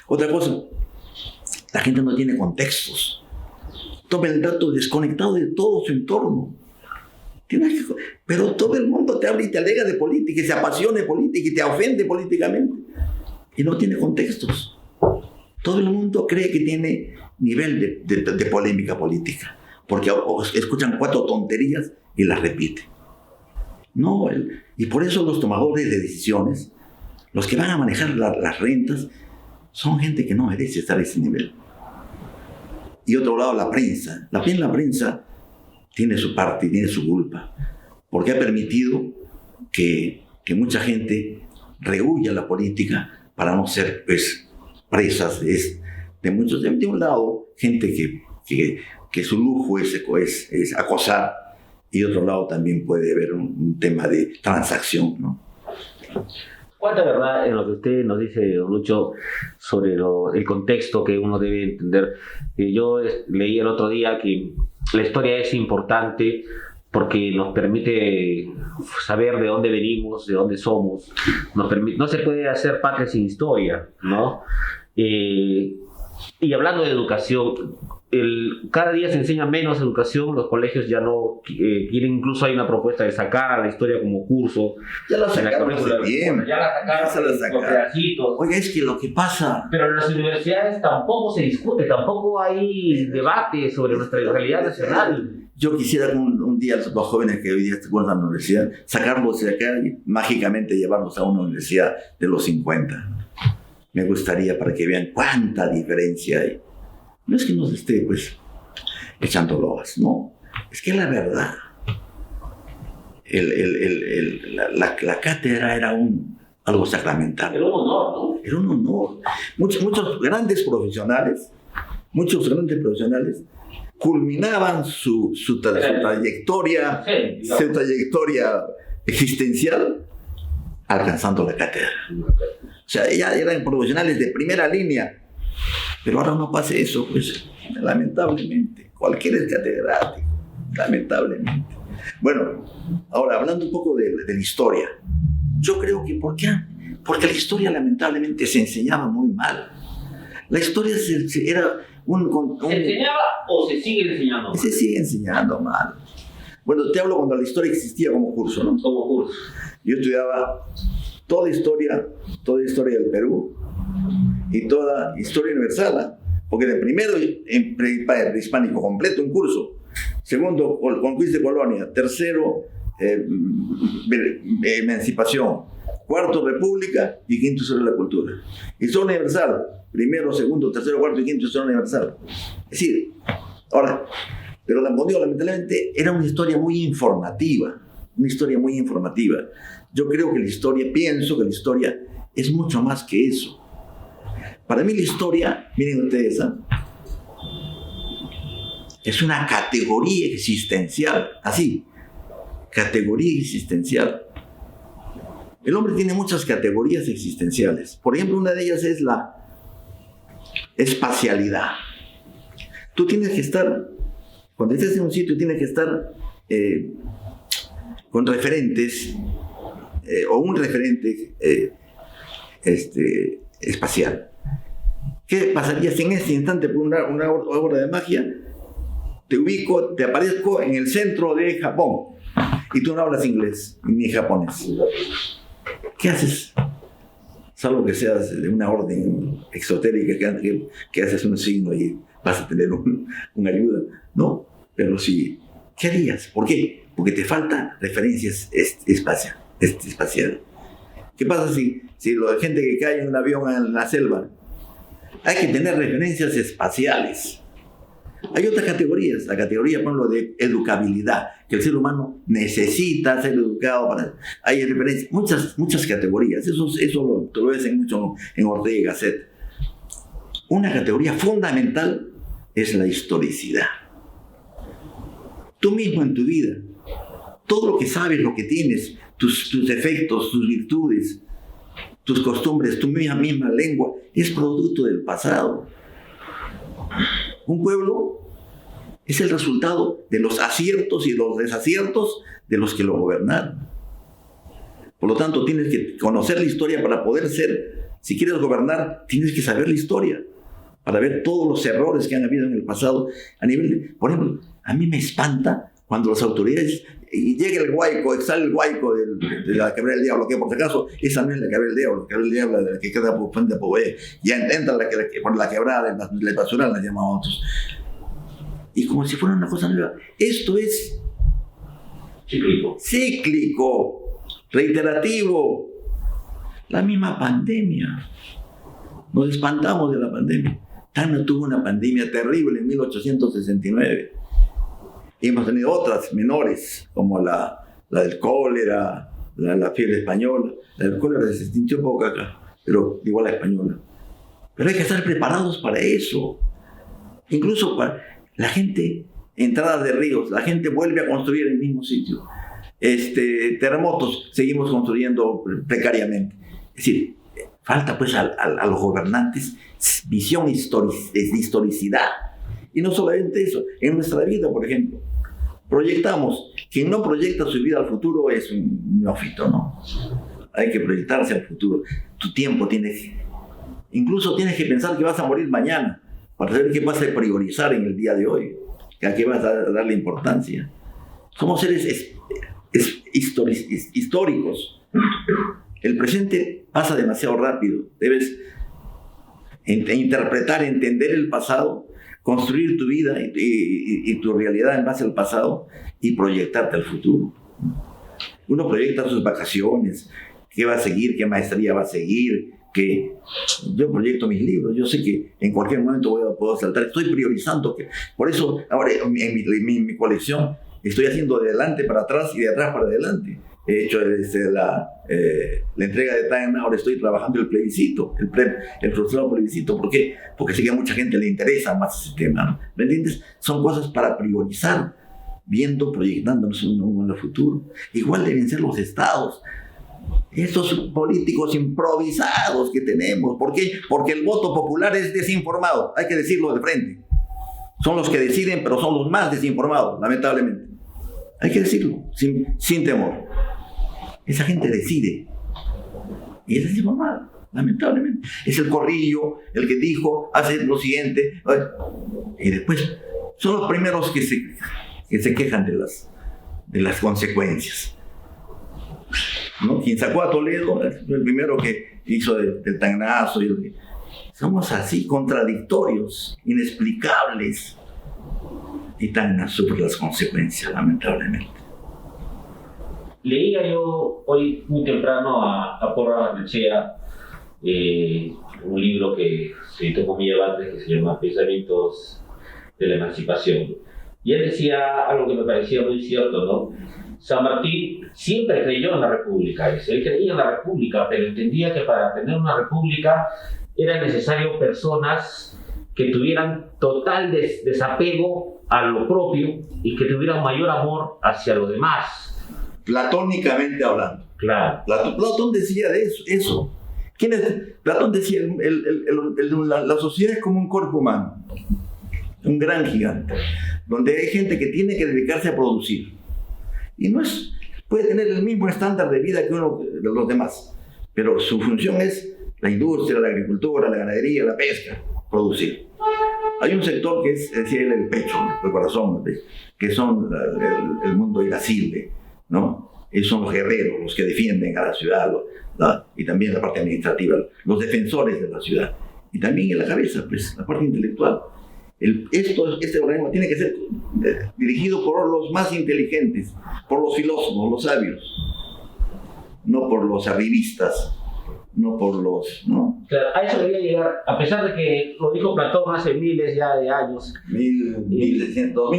Otra cosa, la gente no tiene contextos. Toma el dato desconectado de todo su entorno. Pero todo el mundo te habla y te alega de política, y se apasiona de política y te ofende políticamente. Y no tiene contextos. Todo el mundo cree que tiene nivel de polémica política, porque escuchan 4 tonterías y las repiten. No, y por eso los tomadores de decisiones, los que van a manejar las rentas, son gente que no merece estar a ese nivel. Y otro lado, la prensa. La prensa tiene su parte, tiene su culpa, porque ha permitido que mucha gente rehuya la política para no ser, pues, presas de muchos. De un lado, gente que su lujo es acosar, y de otro lado también puede haber un tema de transacción, ¿no? ¿Cuánta verdad en lo que usted nos dice, don Lucho, sobre el contexto que uno debe entender? Yo leí el otro día que la historia es importante porque nos permite saber de dónde venimos, de dónde somos. No se puede hacer patria sin historia, ¿no? Y hablando de educación, cada día se enseña menos educación, los colegios ya no quieren, incluso hay una propuesta de sacar a la historia como curso. Ya la sacaron hace tiempo. Ya la sacaron por pedacitos. Oiga, es que lo que pasa... Pero en las universidades tampoco se discute, tampoco hay debate sobre nuestra realidad nacional. Yo quisiera un día los jóvenes que hoy día están en la universidad, sacarlos de acá y mágicamente llevarlos a una universidad de los 50. me gustaría para que vean cuánta diferencia hay. No es que nos esté, pues, echando loas, no. Es que la verdad, la cátedra era algo sacramental. Era un honor, ¿no? Era un honor. Muchos grandes profesionales culminaban su trayectoria, su trayectoria existencial alcanzando la cátedra. O sea, ya eran profesionales de primera línea. Pero ahora no pasa eso, pues, lamentablemente. Cualquiera es catedrático, lamentablemente. Bueno, ahora hablando un poco de la historia. Yo creo que ¿por qué? Porque la historia lamentablemente se enseñaba muy mal. La historia era ¿Se enseñaba o se sigue enseñando mal? Se sigue enseñando mal. Bueno, te hablo cuando la historia existía como curso, ¿no? Como curso. Yo estudiaba toda historia del Perú y toda historia universal, ¿eh? Porque de primero prehispánico completo un curso, segundo conquista de colonia, tercero emancipación, cuarto república y quinto historia de la cultura. Historia universal, primero, segundo, tercero, cuarto y quinto historia universal. Es decir, ahora, pero lamentablemente era una historia muy informativa. Yo creo que pienso que la historia es mucho más que eso. Para mí la historia, miren ustedes, ¿eh? Es una categoría existencial, así, categoría existencial. El hombre tiene muchas categorías existenciales. Por ejemplo, una de ellas es la espacialidad. Tú tienes que estar, cuando estés en un sitio, tienes que estar con referentes o un referente espacial. ¿Qué pasaría si en este instante, por una obra de magia, te aparezco en el centro de Japón y tú no hablas inglés ni japonés? ¿Qué haces? Salvo que seas de una orden exotérica que haces un signo y vas a tener una ayuda, ¿no? Pero sí, ¿qué harías? ¿Por qué? Porque te falta referencias espacial. ¿Qué pasa si la gente que cae en un avión en la selva? Hay que tener referencias espaciales. Hay otras categorías, la categoría, por ejemplo, de educabilidad, que el ser humano necesita ser educado hay referencias, muchas categorías, eso lo ves mucho en Ortega y Gasset. Una categoría fundamental es la historicidad. Tú mismo en tu vida, todo lo que sabes, lo que tienes, tus defectos, tus virtudes, tus costumbres, tu misma lengua, es producto del pasado. Un pueblo es el resultado de los aciertos y los desaciertos de los que lo gobernaron. Por lo tanto, tienes que conocer la historia para poder ser, si quieres gobernar, tienes que saber la historia, para ver todos los errores que han habido en el pasado. Por ejemplo, a mí me espanta cuando las autoridades, y llega el Guayco, sale el Guayco de la Quebrada del Diablo, que por si acaso, esa no es la Quebrada del Diablo, la Quebrada del Diablo de la que queda por Fuente de Poé, ya entra por la Quebrada de la Basural, la llamamos otros. Y como si fuera una cosa nueva. Esto es cíclico, reiterativo. La misma pandemia. Nos espantamos de la pandemia. Tacna tuvo una pandemia terrible en 1869. Y hemos tenido otras menores, como la del cólera, la fiebre española. La del cólera se extinguió poco acá, pero igual la española. Pero hay que estar preparados para eso. Incluso para la gente, entradas de ríos, la gente vuelve a construir en el mismo sitio. Terremotos, seguimos construyendo precariamente. Es decir, falta pues a los gobernantes visión de historicidad. Y no solamente eso, en nuestra vida, por ejemplo, proyectamos. Quien no proyecta su vida al futuro es un neófito, ¿no? Hay que proyectarse al futuro. Tu tiempo incluso tienes que pensar que vas a morir mañana, para saber qué vas a priorizar en el día de hoy, a qué vas a darle importancia. Somos seres históricos. El presente pasa demasiado rápido. Debes interpretar, entender el pasado, construir tu vida y tu realidad en base al pasado y proyectarte al futuro. Uno proyecta sus vacaciones, qué va a seguir, qué maestría va a seguir, que yo proyecto mis libros, yo sé que en cualquier momento puedo saltar, estoy priorizando, por eso ahora en mi colección estoy haciendo de adelante para atrás y de atrás para adelante. He hecho la entrega de Time, ahora estoy trabajando el plebiscito, el frustrado plebiscito. ¿Por qué? Porque sé que a mucha gente le interesa más ese tema, ¿no? ¿Me entiendes? Son cosas para priorizar, viendo, proyectándonos en el futuro. Igual deben ser los estados. Estos políticos improvisados que tenemos. ¿Por qué? Porque el voto popular es desinformado, hay que decirlo de frente. Son los que deciden, pero son los más desinformados, lamentablemente. Hay que decirlo, sin temor. Esa gente decide. Y es desinformada, lamentablemente. Es el corrillo el que dijo, hace lo siguiente. Y después son los primeros que se quejan de las consecuencias. ¿No? Quien sacó a Toledo, el primero que hizo del tangnazo. Somos así, contradictorios, inexplicables. Y Tacna sufre las consecuencias, lamentablemente. Leía yo hoy muy temprano a Porras Barnechea un libro que se editó con Miguel Vázquez, que se llama Pensamientos de la Emancipación. Y él decía algo que me parecía muy cierto, ¿no? San Martín siempre creyó en la República. Él creía en la República, pero entendía que para tener una República era necesario personas que tuvieran total desapego a lo propio y que tuvieran mayor amor hacia los demás. Platónicamente hablando. Claro. Platón decía de eso. ¿Quién es? Platón decía, la sociedad es como un cuerpo humano, un gran gigante, donde hay gente que tiene que dedicarse a producir. Y puede tener el mismo estándar de vida que uno de los demás, pero su función es la industria, la agricultura, la ganadería, la pesca, producir. Hay un sector que es decir, el pecho, el corazón, que son el mundo irascible, ¿no? Ellos son los guerreros, los que defienden a la ciudad, y también la parte administrativa, los defensores de la ciudad. Y también en la cabeza, pues, la parte intelectual. Este organismo tiene que ser dirigido por los más inteligentes, por los filósofos, los sabios, no por los arribistas, no por los... ¿no? Claro, a eso quería llegar, a pesar de que lo dijo Platón hace miles ya de años. 1600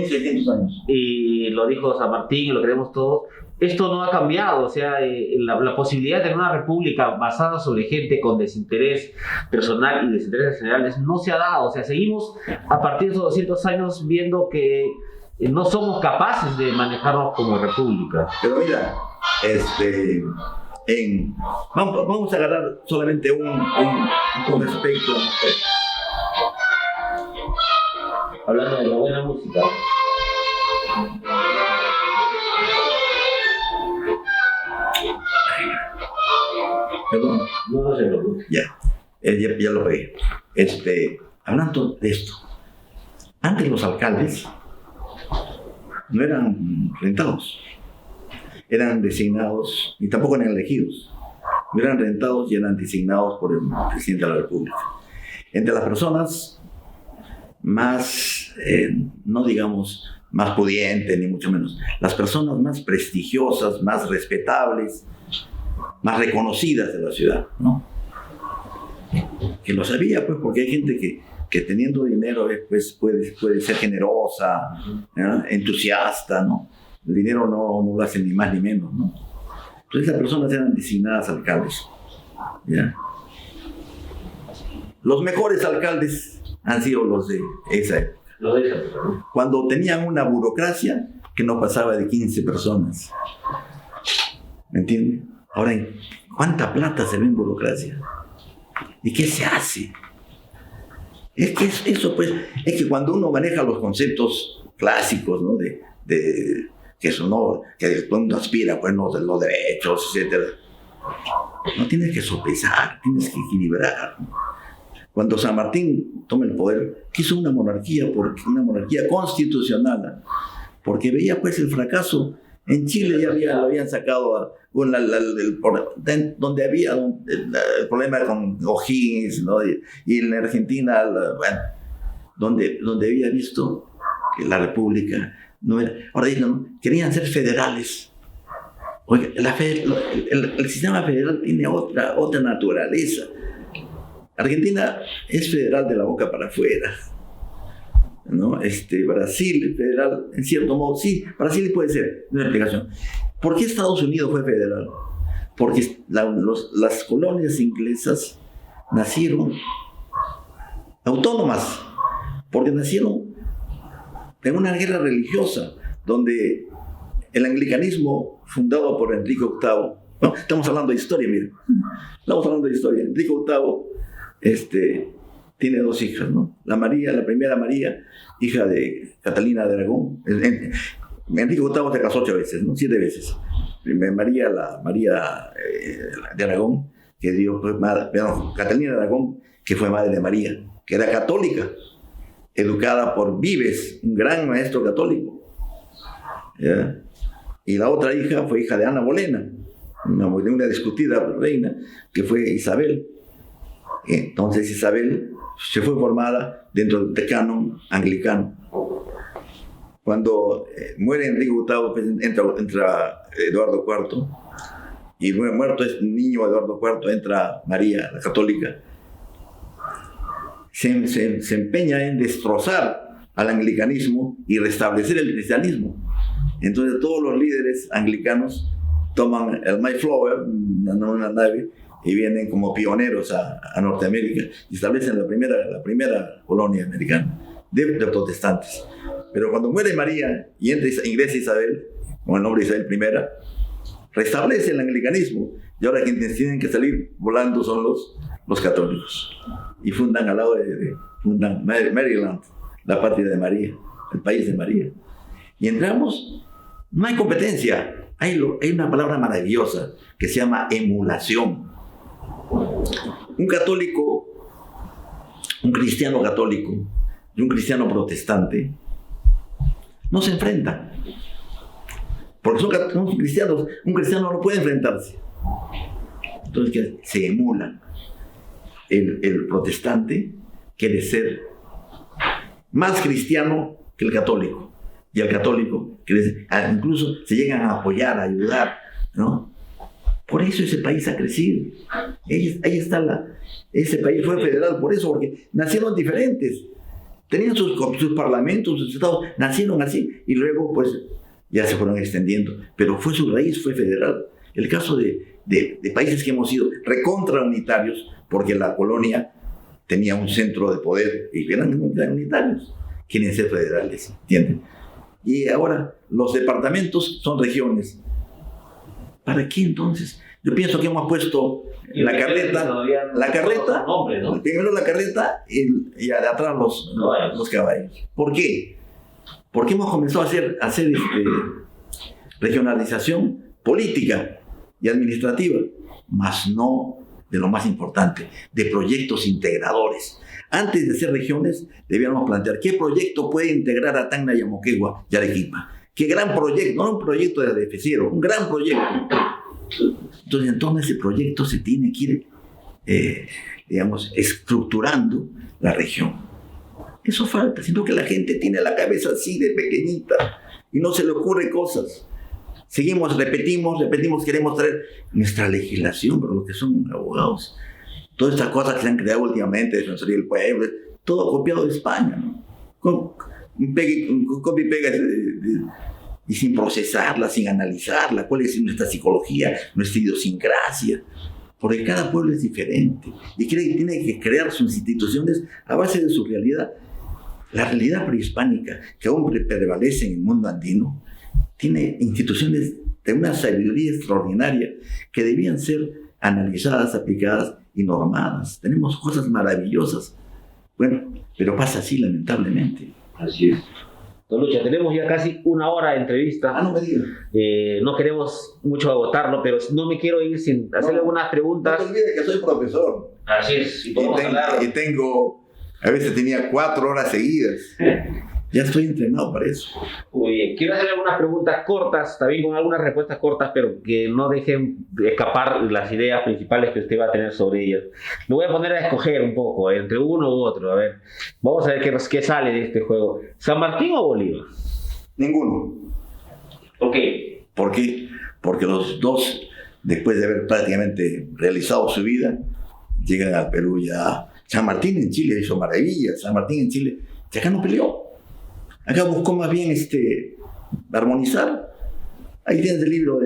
años. Y lo dijo San Martín, lo creemos todos. Esto no ha cambiado, o sea, la posibilidad de tener una república basada sobre gente con desinterés personal y desintereses generales no se ha dado. O sea, seguimos a partir de esos 200 años viendo que no somos capaces de manejarnos como república. Pero mira, vamos a agarrar solamente un aspecto. Hablando de la buena música. Perdón. No se preocupe. Ya lo pegué. Hablando de esto, antes los alcaldes no eran rentados, eran designados, y tampoco eran elegidos, no eran rentados y eran designados por el presidente de la República. Entre las personas más, no digamos más pudientes, ni mucho menos, las personas más prestigiosas, más respetables, más reconocidas de la ciudad, ¿no? Que lo sabía, pues, porque hay gente que teniendo dinero pues, puede ser generosa, ¿no? Entusiasta, ¿no? El dinero no lo hace ni más ni menos, ¿no? Entonces esas personas eran designadas alcaldes, ¿ya? Los mejores alcaldes han sido los de esa época. Los de esa época, ¿no? Cuando tenían una burocracia que no pasaba de 15 personas. ¿Me entiendes? Ahora, ¿cuánta plata se ve en burocracia? ¿Y qué se hace? Es que eso, pues, es que cuando uno maneja los conceptos clásicos, ¿no? Que eso no, que uno aspira, pues, ¿no? De los derechos, etc. No tienes que sopesar, tienes que equilibrar. Cuando San Martín toma el poder, quiso una monarquía constitucional, porque veía, pues, el fracaso. En Chile ya lo habían sacado donde había el problema con O'Higgins, ¿no? Y en Argentina, donde había visto que la república no era. Ahora dicen, ¿no? Querían ser federales. Oiga, el sistema federal tiene otra naturaleza. Argentina es federal de la boca para afuera, ¿no? Brasil es federal, en cierto modo, sí, Brasil puede ser una explicación. ¿Por qué Estados Unidos fue federal? Porque las colonias inglesas nacieron autónomas, porque nacieron en una guerra religiosa, donde el anglicanismo, fundado por Enrique VIII, no, estamos hablando de historia, miren, estamos hablando de historia. Enrique VIII tiene 2 hijas, ¿no? La primera María, hija de Catalina de Aragón. Enrique VIII se casó 8 veces, ¿no? 7 veces. María de Aragón, que dio, Catalina de Aragón, que fue madre de María, que era católica, educada por Vives, un gran maestro católico. ¿Ya? Y la otra hija fue hija de Ana Bolena, una discutida reina, que fue Isabel. Entonces Isabel se fue formada dentro del canon anglicano. Cuando muere Enrique VIII, pues entra Eduardo IV, y muerto este niño Eduardo IV, entra María, la católica. Se empeña en destrozar al anglicanismo y restablecer el cristianismo. Entonces todos los líderes anglicanos toman el Mayflower, una nave, y vienen como pioneros a Norteamérica y establecen la primera colonia americana de protestantes. Pero cuando muere María y ingresa Isabel, con el nombre de Isabel I, restablece el anglicanismo, y ahora quienes tienen que salir volando son los católicos, y fundan al lado fundan Maryland, la patria de María, el país de María. Y entramos, no hay competencia, hay una palabra maravillosa que se llama emulación. Un católico, un cristiano católico y un cristiano protestante no se enfrentan, porque son cristianos. Un cristiano no puede enfrentarse. Entonces se emulan. El protestante quiere ser más cristiano que el católico, y el católico incluso se llegan a apoyar, a ayudar, ¿no? Por eso ese país ha crecido. Ahí está ese país fue federal por eso, porque nacieron diferentes. Tenían sus parlamentos, sus estados, nacieron así, y luego pues ya se fueron extendiendo. Pero su raíz fue federal. El caso de países que hemos sido recontra unitarios, porque la colonia tenía un centro de poder y eran unitarios, quieren ser federales, ¿entienden? Y ahora los departamentos son regiones. ¿Para qué entonces? Yo pienso que hemos puesto la carreta, primero la carreta y de atrás los caballos. ¿Por qué? Porque hemos comenzado a hacer regionalización política y administrativa, más no de lo más importante, de proyectos integradores. Antes de ser regiones, debíamos plantear qué proyecto puede integrar a Tacna, Moquegua y Arequipa. Qué gran proyecto, no un proyecto de ADF0, un gran proyecto. Entonces ese proyecto se tiene que ir, estructurando la región. Eso falta, sino que la gente tiene la cabeza así de pequeñita y no se le ocurre cosas. Seguimos, repetimos, queremos traer nuestra legislación, pero los que son abogados, todas estas cosas que se han creado últimamente, Defensoría del Pueblo, todo copiado de España, ¿no? Un copy pega y sin procesarla, sin analizarla, cuál es nuestra psicología, nuestra idiosincrasia, porque cada pueblo es diferente y tiene que crear sus instituciones a base de su realidad. La realidad prehispánica, que aún prevalece en el mundo andino, tiene instituciones de una sabiduría extraordinaria que debían ser analizadas, aplicadas y normadas. Tenemos cosas maravillosas. Bueno, pero pasa así, lamentablemente. Así es. Don Lucha, tenemos ya casi 1 hora de entrevista. No me digas. No queremos mucho agotarlo, pero no me quiero ir sin hacerle algunas preguntas. No te olvides que soy profesor. Así es. Y a veces tenía 4 horas seguidas. Ya estoy entrenado para eso. Muy bien. Quiero hacerle algunas preguntas cortas, también con algunas respuestas cortas, pero que no dejen escapar las ideas principales que usted va a tener sobre ellas. Me voy a poner a escoger un poco, entre uno u otro. A ver, vamos a ver qué sale de este juego. ¿San Martín o Bolívar? Ninguno. ¿Por qué? ¿Por qué? Porque los dos, después de haber prácticamente realizado su vida, llegan al Perú ya San Martín en Chile hizo maravillas, San Martín en Chile, que acá no peleó. Acá buscó más bien armonizar. Ahí tienes el libro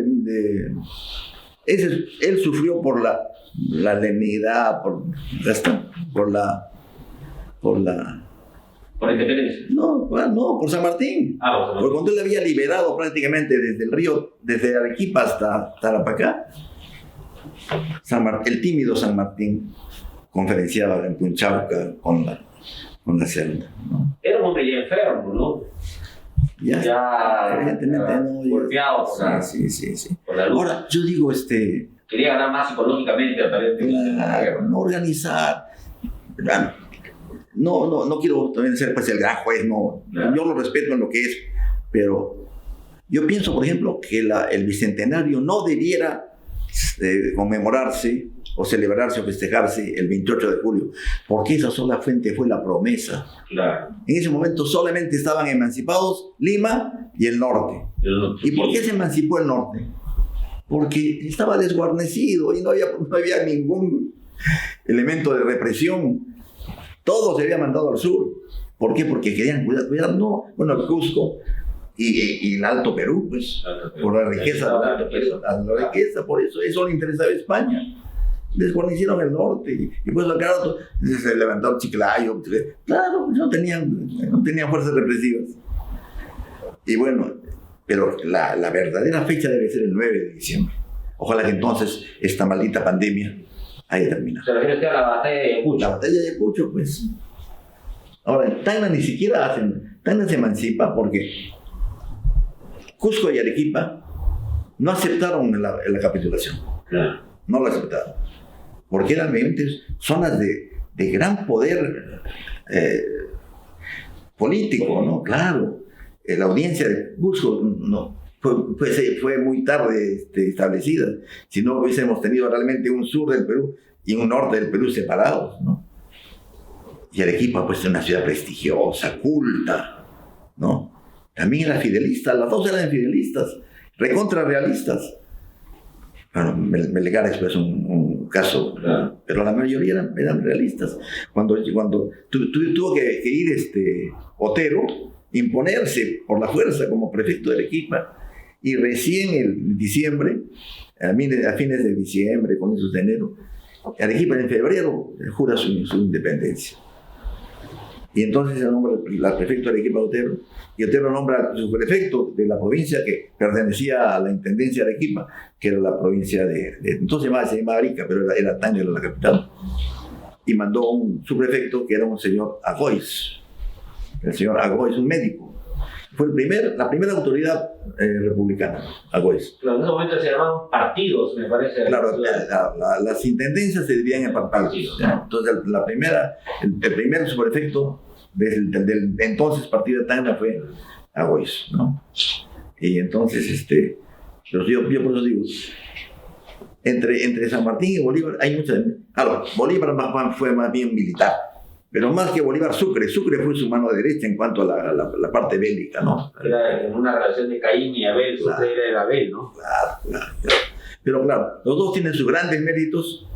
él sufrió por la lenidad, por la independencia. No, por San Martín. Porque cuando él había liberado prácticamente desde el río, desde Arequipa hasta Tarapacá, el tímido San Martín conferenciaba en Punchauca con la celda, ¿no? Era un hombre ya enfermo, ¿no? Ya evidentemente no. Golpeado por la lucha. Ahora, yo digo, quería ganar más psicológicamente, aparentemente. Claro, no organizar. No quiero también ser pues el gran juez, no. Claro. Yo lo respeto en lo que es, pero yo pienso, por ejemplo, que el bicentenario no debiera conmemorarse o celebrarse o festejarse el 28 de julio, porque esa sola fuente fue la promesa. Claro. En ese momento solamente estaban emancipados Lima y el norte. ¿Y por qué se emancipó el norte? Porque estaba desguarnecido y no había ningún elemento de represión. Todo se había mandado al sur. ¿Por qué? Porque querían cuidar, no, bueno, el Cusco y el Alto Perú, pues, por la riqueza del Alto Perú, la riqueza, por eso le interesaba a España. Desguarnecieron el norte y pues acá se levantó el Chiclayo. Claro, no tenían fuerzas represivas. Y bueno, pero la verdadera fecha debe ser el 9 de diciembre. Ojalá que entonces esta maldita pandemia haya terminado. Se refiere a la batalla de Ayacucho. La batalla de Ayacucho, pues. Ahora, en Tacna ni siquiera Tacna se emancipa porque Cusco y Arequipa no aceptaron la capitulación. Claro. No lo aceptaron. Porque eran zonas de gran poder político, ¿no? Claro. La audiencia de Cusco no, fue muy tarde establecida. Si no hubiésemos tenido realmente un sur del Perú y un norte del Perú separados, ¿no? Y Arequipa, pues, es una ciudad prestigiosa, culta, ¿no? También era fidelista, las dos eran fidelistas, recontra realistas. Bueno, Melgar es un caso, claro, pero la mayoría eran realistas. Cuando tuvo que ir Otero, imponerse por la fuerza como prefecto de Arequipa, y recién en diciembre, a fines de diciembre, comienzos de enero, Arequipa en febrero jura su independencia. Y entonces se nombra la prefecto de Arequipa Otero, y Otero nombra su prefecto de la provincia que pertenecía a la intendencia de Arequipa, que era la provincia entonces se llamaba Arica, pero era Tacna, la capital. Y mandó su prefecto, que era un señor Agois. El señor Agois, un médico. Fue la primera autoridad republicana, Agois. Claro, en ese momento se llamaban partidos, me parece. Claro, las intendencias se dividían en partidos. Entonces, el primer subprefecto del entonces partido de Tacna fue Agois, ¿no? Y entonces, yo por eso digo, entre San Martín y Bolívar hay mucha... Claro, Bolívar fue más bien militar. Pero más que Bolívar, Sucre fue su mano derecha en cuanto a la parte bélica, ¿no? Era en una relación de Caín y Abel, claro. Sucre era el Abel, ¿no? Claro. Pero claro, los dos tienen sus grandes méritos,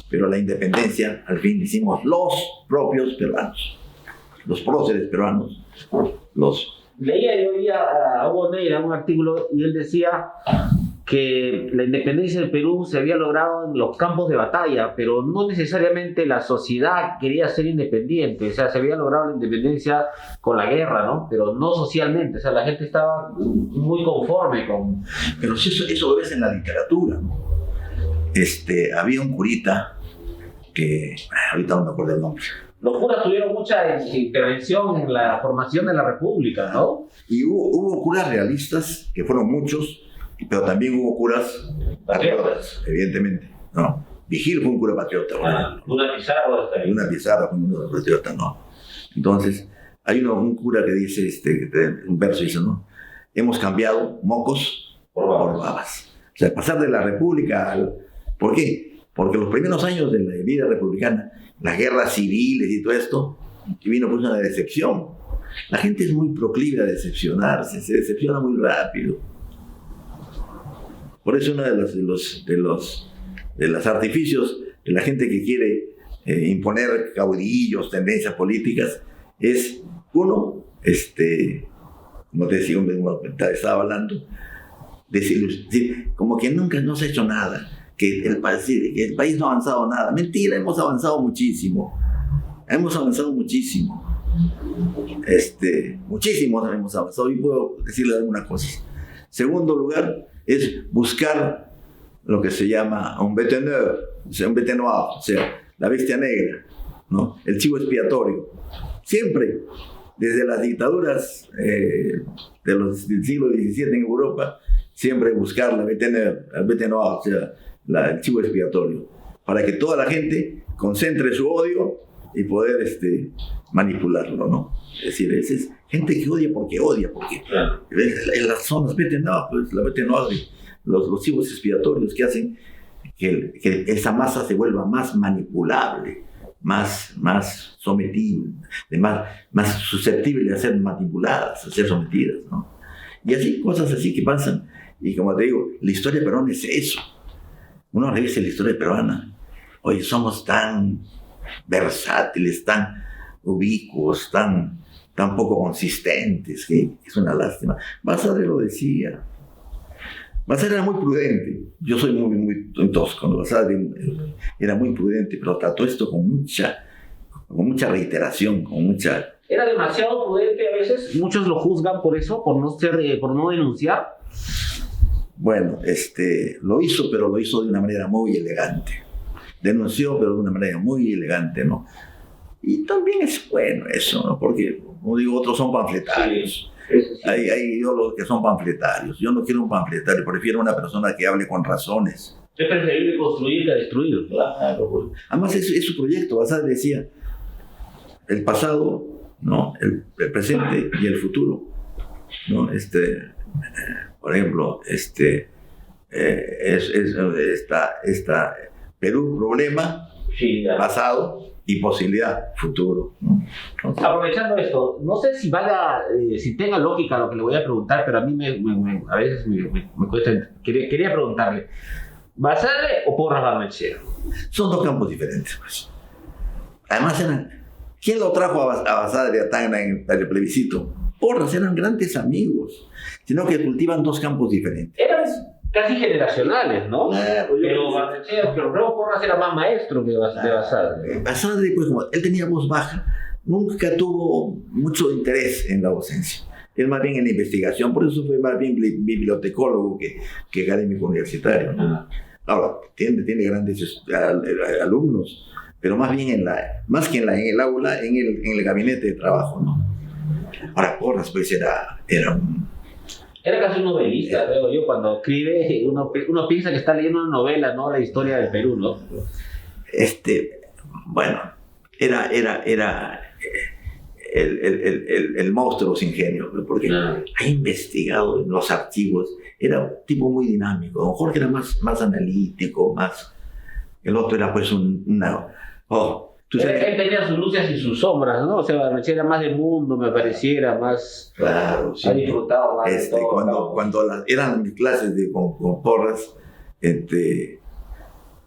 pero la independencia, al fin, hicimos los propios peruanos, los próceres peruanos, Leía yo hoy a Hugo Neira un artículo y él decía que la independencia del Perú se había logrado en los campos de batalla, pero no necesariamente la sociedad quería ser independiente. O sea, se había logrado la independencia con la guerra, ¿no? Pero no socialmente. O sea, la gente estaba muy conforme con... Pero si eso lo ves en la literatura, ¿no? Había un curita que... ahorita no me acuerdo el nombre. Los curas tuvieron mucha intervención en la formación de la República, ¿no? Y hubo curas realistas, que fueron muchos, pero también hubo curas patriotas, evidentemente, ¿no? Vigil fue un cura patriota. Una Pizarro fue un cura patriota, ¿no? Entonces, hay un cura que dice, un verso dice, ¿no? Hemos cambiado mocos por babas. O sea, pasar de la república ¿por qué? Porque los primeros años de la vida republicana, las guerras civiles y todo esto, vino pues una decepción. La gente es muy proclive a decepcionarse, se decepciona muy rápido. Por eso uno de los artificios de la gente que quiere imponer caudillos, tendencias políticas, es uno, como te decía, estaba hablando, decir, como que nunca no se ha hecho nada, que el país no ha avanzado nada. Mentira, hemos avanzado muchísimo. Muchísimo hemos avanzado, y puedo decirle algunas cosas. Segundo lugar, es buscar lo que se llama un bête noire, o sea, la bestia negra, ¿no? El chivo expiatorio. Siempre, desde las dictaduras del siglo XVII en Europa, siempre buscar la bête noire, o sea, el chivo expiatorio, para que toda la gente concentre su odio y poder manipularlo, ¿no? Es decir, es gente que odia porque en las zonas bête noire, pues la bête noire, los chivos expiatorios que hacen que esa masa se vuelva más manipulable, más sometible, más susceptible a ser manipuladas, a ser sometidas, ¿no? Y así, cosas así que pasan. Y como te digo, la historia peruana es eso. Uno revisa la historia peruana. Oye, somos tan versátiles, tan ubicuos, tan poco consistentes, que es una lástima. Basadre lo decía. Basadre era muy prudente. Yo soy muy tosco, ¿no? Basadre era muy prudente, pero trató esto con mucha reiteración, Era demasiado prudente a veces. Muchos lo juzgan por eso, por no denunciar. Bueno, lo hizo, pero lo hizo de una manera muy elegante. Denunció, pero de una manera muy elegante, ¿no? Y también es bueno eso, ¿no? Porque, como digo, otros son panfletarios. Sí. Hay ideólogos que son panfletarios. Yo no quiero un panfletario, prefiero una persona que hable con razones. Es preferible construir que destruir. Claro. Además, es su proyecto. Basadre decía, el pasado, ¿no? El presente y el futuro, ¿no? Por ejemplo, Perú, problema, pasado y posibilidad, futuro, ¿no? Aprovechando esto, no sé si tenga lógica lo que le voy a preguntar, pero a mí a veces me cuesta. Quería preguntarle, ¿Basadre o Porras Barnechea? Son dos campos diferentes, pues. Además, ¿quién lo trajo a Basadre a Tacna en el plebiscito? Porras, eran grandes amigos, sino que cultivan dos campos diferentes. Eran casi generacionales, ¿no? Pero luego Porras era más maestro que Basadre. Basadre, pues, como él tenía voz baja, nunca tuvo mucho interés en la docencia. Él más bien en la investigación, por eso fue más bien bibliotecólogo que académico universitario, ¿no? Ahora, tiene grandes alumnos, pero más bien más que en el aula, en el gabinete de trabajo, ¿no? Ahora, Porras, pues, era casi un novelista, creo yo. Cuando escribe, uno piensa que está leyendo una novela, ¿no? La historia del Perú, ¿no? Bueno, era el monstruo sin genio, porque ha investigado en los archivos. Era un tipo muy dinámico. Don Jorge era más analítico, el otro era pues él tenía sus luces y sus sombras, ¿no? O sea, Barnechea era más del mundo, me pareciera, más... Claro, sí. Ha disfrutado más de todo. Cuando eran mis clases con Porras,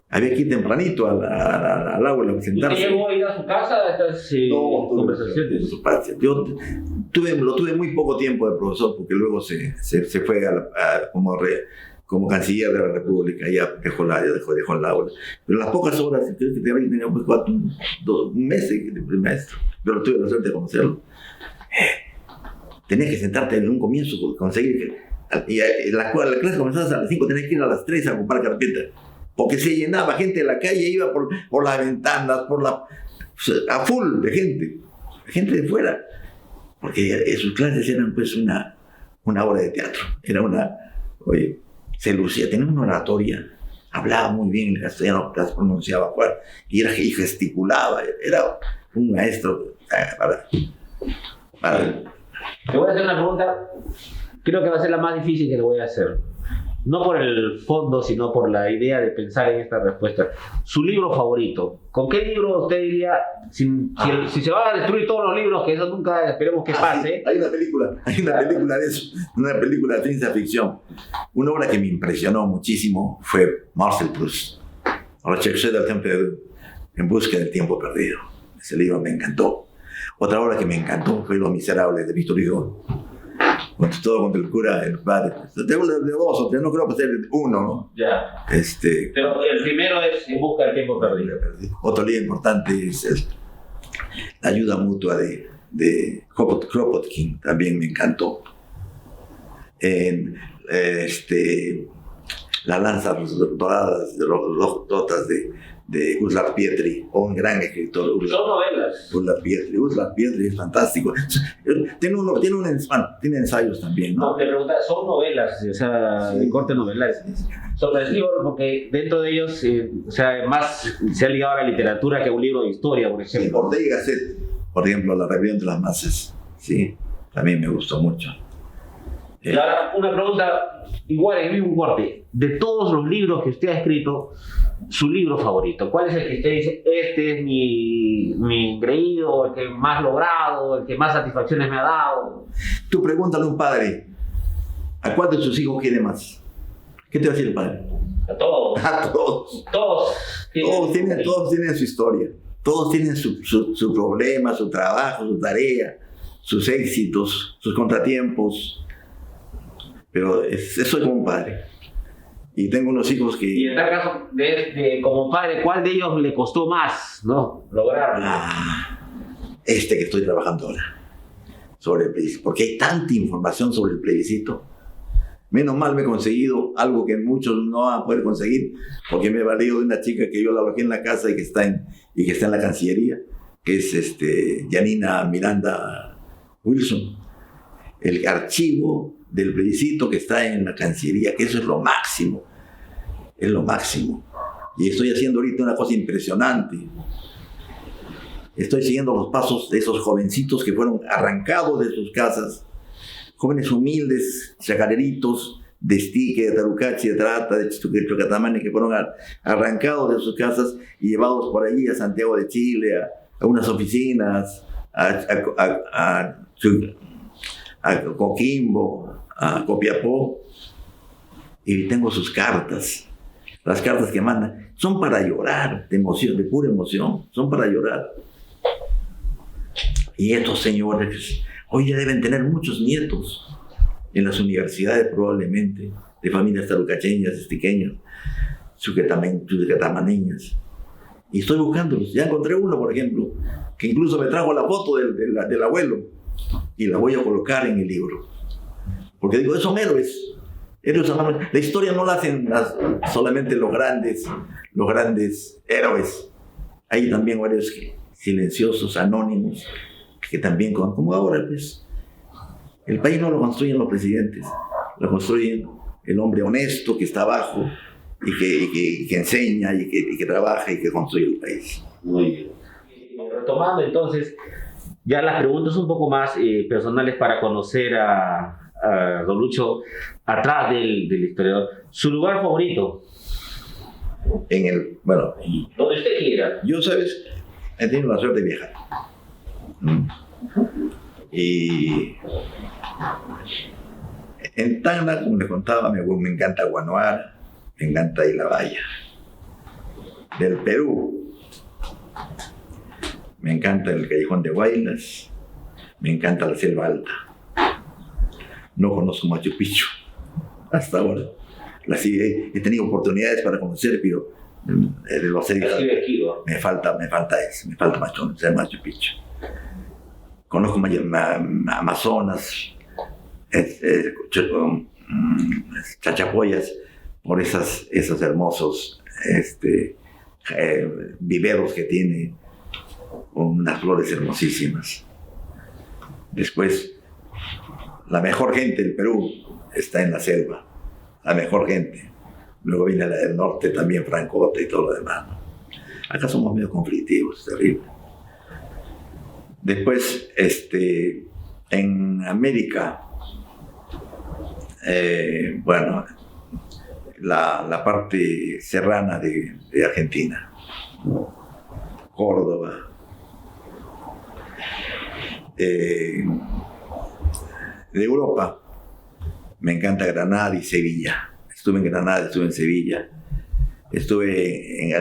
había que ir tempranito al aula a sentarse. ¿Usted llegó a ir a su casa a estas conversaciones? Yo lo tuve muy poco tiempo de profesor, porque luego se fue como canciller de la República, ya dejó el aula. Pero las pocas horas, creo que tenía pues un mes de maestro. Yo tuve la suerte de conocerlo. Tenías que sentarte en un comienzo, conseguir la clase comenzaba a las 5, tenías que ir a las 3 a comprar carpeta, porque se llenaba gente de la calle, iba por las ventanas, a full de gente de fuera, porque sus clases eran pues una obra de teatro, se lucía, tenía una oratoria, hablaba muy bien el castellano, las pronunciaba fuerte, y gesticulaba, era un maestro para... Te voy a hacer una pregunta, creo que va a ser la más difícil que le voy a hacer. No por el fondo, sino por la idea de pensar en esta respuesta. Su libro favorito. ¿Con qué libro usted diría, si se van a destruir todos los libros, que eso nunca esperemos que pase? Hay una película de eso, una película de ciencia ficción. Una obra que me impresionó muchísimo fue Marcel Proust, La Cherchée del Temps perdu. En busca del tiempo perdido. Ese libro me encantó. Otra obra que me encantó fue Los Miserables de Víctor Hugo. Todo contra el cura, el padre. De dos o tres, no creo que sea uno, ¿no? Ya. Pero el primero es En busca del tiempo perdido. Otro libro importante es La ayuda mutua de Kropotkin, también me encantó. Las lanzas doradas de Gustave Pietri, un gran escritor. Son novelas. Gustave Pietri es fantástico. Tiene ensayos también, ¿no? No, te preguntaba, son novelas, o sea, de corte novelar. Sobre el libro, porque dentro de ellos, o sea, más se ha ligado a la literatura que a un libro de historia, por ejemplo. Sí, Ortega y Gasset, por ejemplo, La rebelión de las masas, sí, también me gustó mucho. Y ahora, una pregunta, igual en el mismo corte. De todos los libros que usted ha escrito, su libro favorito, ¿cuál es el que usted dice, este es mi engreído, el que más logrado, el que más satisfacciones me ha dado? Tú pregúntale a un padre, ¿a cuál de sus hijos quiere más? ¿Qué te va a decir el padre? A todos. A todos. Todos tienen su historia. Todos tienen su problema, su trabajo, su tarea, sus éxitos, sus contratiempos. Pero eso es como un padre. Y tengo unos hijos que... Y en tal caso, como padre, ¿cuál de ellos le costó más, no, lograrlo? Este que estoy trabajando ahora, sobre el plebiscito. Porque hay tanta información sobre el plebiscito. Menos mal me he conseguido algo que muchos no van a poder conseguir, porque me he valido de una chica que yo la alojé en la casa y que está en la Cancillería, que es Janina Miranda Wilson. El archivo del plebiscito que está en la Cancillería, que eso es lo máximo. Es lo máximo. Y estoy haciendo ahorita una cosa impresionante. Estoy siguiendo los pasos de esos jovencitos que fueron arrancados de sus casas, jóvenes humildes, chacareritos, de Estique, de Tarucachi, de Tarata, de Chocatamane, que fueron arrancados de sus casas y llevados por allí a Santiago de Chile, a unas oficinas, a Coquimbo, a Copiapó, y tengo sus cartas. Las cartas que mandan son para llorar, de emoción, de pura emoción, son para llorar. Y estos señores hoy ya deben tener muchos nietos en las universidades, probablemente, de familias tarucacheñas, estiqueñas, suquetamaneñas. Y estoy buscándolos. Ya encontré uno, por ejemplo, que incluso me trajo la foto del abuelo, y la voy a colocar en el libro. Porque digo, son héroes. La historia no la hacen solamente los grandes héroes. Hay también héroes silenciosos, anónimos, que también, como ahora, pues, el país no lo construyen los presidentes, lo construyen el hombre honesto que está abajo y que enseña y que trabaja y que construye el país. Muy bien. Retomando entonces, ya las preguntas un poco más personales para conocer a don Lucho atrás del historiador. ¿Su lugar favorito? Donde usted quiera. Yo, ¿sabes? He tenido la suerte de viajar. Y en Tacna, como les contaba, me encanta Guanoar, me encanta Ilhabaya. Del Perú, me encanta el Callejón de Huaylas, me encanta la Selva Alta. No conozco Machu Picchu hasta ahora. He tenido oportunidades para conocer, pero me falta eso, me falta Machu Picchu. Conozco Amazonas, Chachapoyas, por esos hermosos viveros que tiene, con unas flores hermosísimas. Después, la mejor gente del Perú está en la selva, la mejor gente. Luego viene la del norte también, Francota y todo lo demás, ¿no? Acá somos medio conflictivos, terrible. Después, en América, la parte serrana de Argentina, Córdoba, de Europa, me encanta Granada y Sevilla. Estuve en Granada, estuve en Sevilla.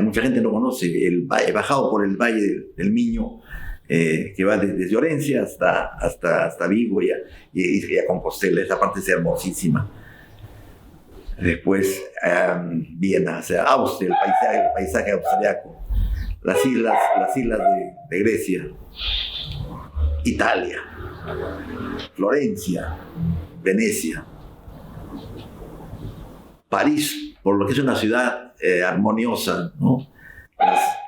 mucha gente no conoce, he bajado por el Valle del Miño, que va desde Orense hasta Vigo y a Compostela. Esa parte es hermosísima. Después Viena, o sea, Austria, el paisaje austriaco, las islas de Grecia, Italia, Florencia, Venecia, París, por lo que es una ciudad armoniosa, ¿no?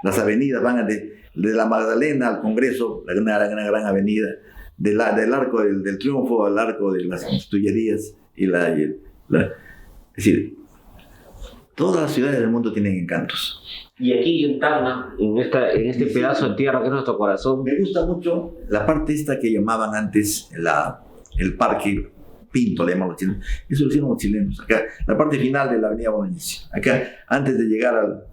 Las avenidas van de la Magdalena al Congreso, una gran avenida, del Arco del Triunfo al Arco de las Tullerías, es decir, todas las ciudades del mundo tienen encantos. Y aquí en Tacna, en este pedazo de tierra que es nuestro corazón, me gusta mucho la parte esta que llamaban antes el Parque Pinto, le llaman los chilenos. Eso lo hicieron los chilenos. Acá, la parte final de la Avenida Bolognesi. Acá, antes de llegar al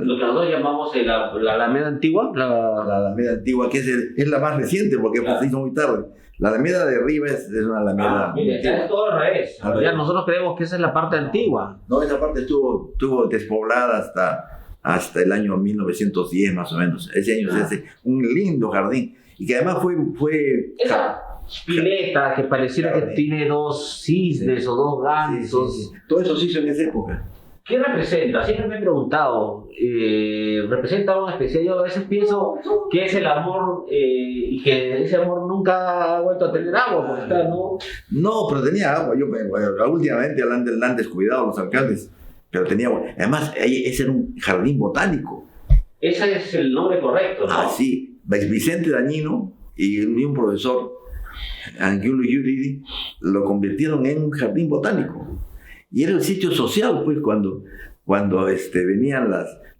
lo que nosotros llamamos la Alameda Antigua. La Alameda Antigua, que es la más reciente, porque se hizo muy tarde. La Alameda de arriba es una Alameda. Mire, ya es todo al revés. Ya nosotros creemos que esa es la parte antigua. No, esa parte estuvo despoblada hasta el año 1910 más o menos. Ese año se hace un lindo jardín. Y que además fue esa pileta que pareciera que tiene dos cisnes o dos gansos. Sí. Todo eso se hizo en esa época. ¿Qué representa? Siempre me he preguntado. ¿Representa algo especial? Yo a veces pienso que es el amor y que ese amor nunca ha vuelto a tener agua, porque está, ¿no? No, pero tenía agua. Últimamente la han descuidado los alcaldes, pero tenía agua. Además, ese era un jardín botánico. Ese es el nombre correcto, ¿no? Ah, sí. Vicente Dañino y un profesor, Angulo Yuridi, lo convirtieron en un jardín botánico. Y era el sitio social, pues, cuando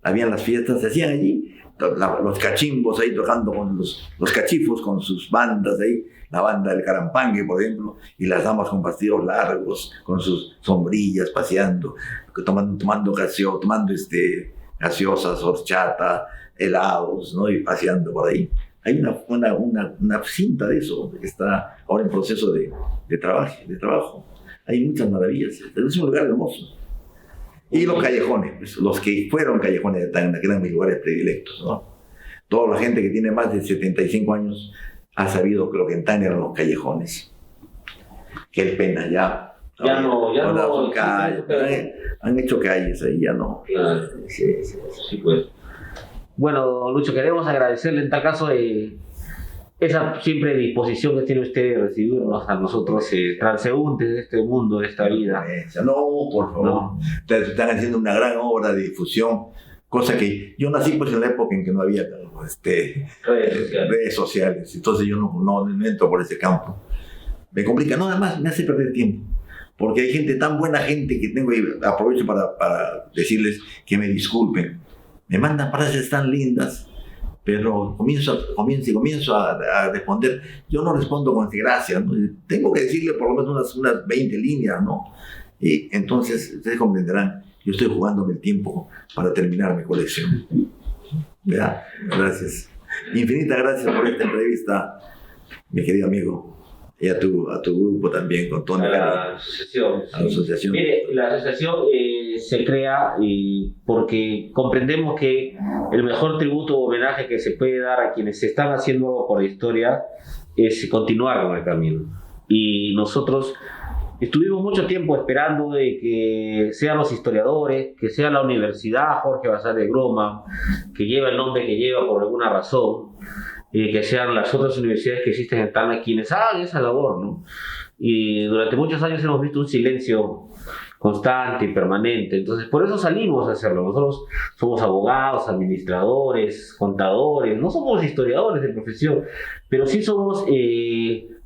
habían las fiestas, se hacían allí, los cachimbos ahí tocando con los cachifos, con sus bandas ahí, la banda del Carampangue, por ejemplo, y las damas con vestidos largos, con sus sombrillas, paseando, tomando gaseosas, horchata, helados, ¿no? Y paseando por ahí. Hay una cinta de eso que está ahora en proceso de trabajo. Hay muchas maravillas. Es un lugar hermoso. Y los callejones, pues, los que fueron callejones de Tacna, que eran mis lugares predilectos, ¿no? Toda la gente que tiene más de 75 años ha sabido que lo que en Tacna eran los callejones. Qué pena, ya no han hecho calles ahí, ya no. Claro. Sí, pues. Bueno, Lucho, queremos agradecerle en tal caso esa siempre disposición que tiene usted de recibirnos a nosotros, transeúntes de este mundo, de esta vida. No, por favor. No. Están haciendo una gran obra de difusión, cosa que yo nací pues en la época en que no había redes sociales. Entonces yo no entro por ese campo. Me complica, no, además me hace perder tiempo. Porque hay tan buena gente que tengo, y aprovecho para decirles que me disculpen. Me mandan frases tan lindas, pero comienzo a responder. Yo no respondo con gracia, ¿no? Tengo que decirle por lo menos unas 20 líneas, ¿no? Y entonces ustedes comprenderán, yo estoy jugándome el tiempo para terminar mi colección. ¿Verdad? Gracias. Infinitas gracias por esta entrevista, mi querido amigo. Y a tu grupo también, con toda la asociación. A la asociación. Mire, la asociación se crea porque comprendemos que el mejor tributo o homenaje que se puede dar a quienes están haciendo algo por la historia es continuar con el camino. Y nosotros estuvimos mucho tiempo esperando de que sean los historiadores, que sea la Universidad Jorge Basadre de Groma, que lleva el nombre que lleva por alguna razón, que sean las otras universidades que existen en Tacna quienes hagan esa labor, ¿no? Y durante muchos años hemos visto un silencio constante y permanente, entonces por eso salimos a hacerlo. Nosotros somos abogados, administradores, contadores, no somos historiadores de profesión, pero sí somos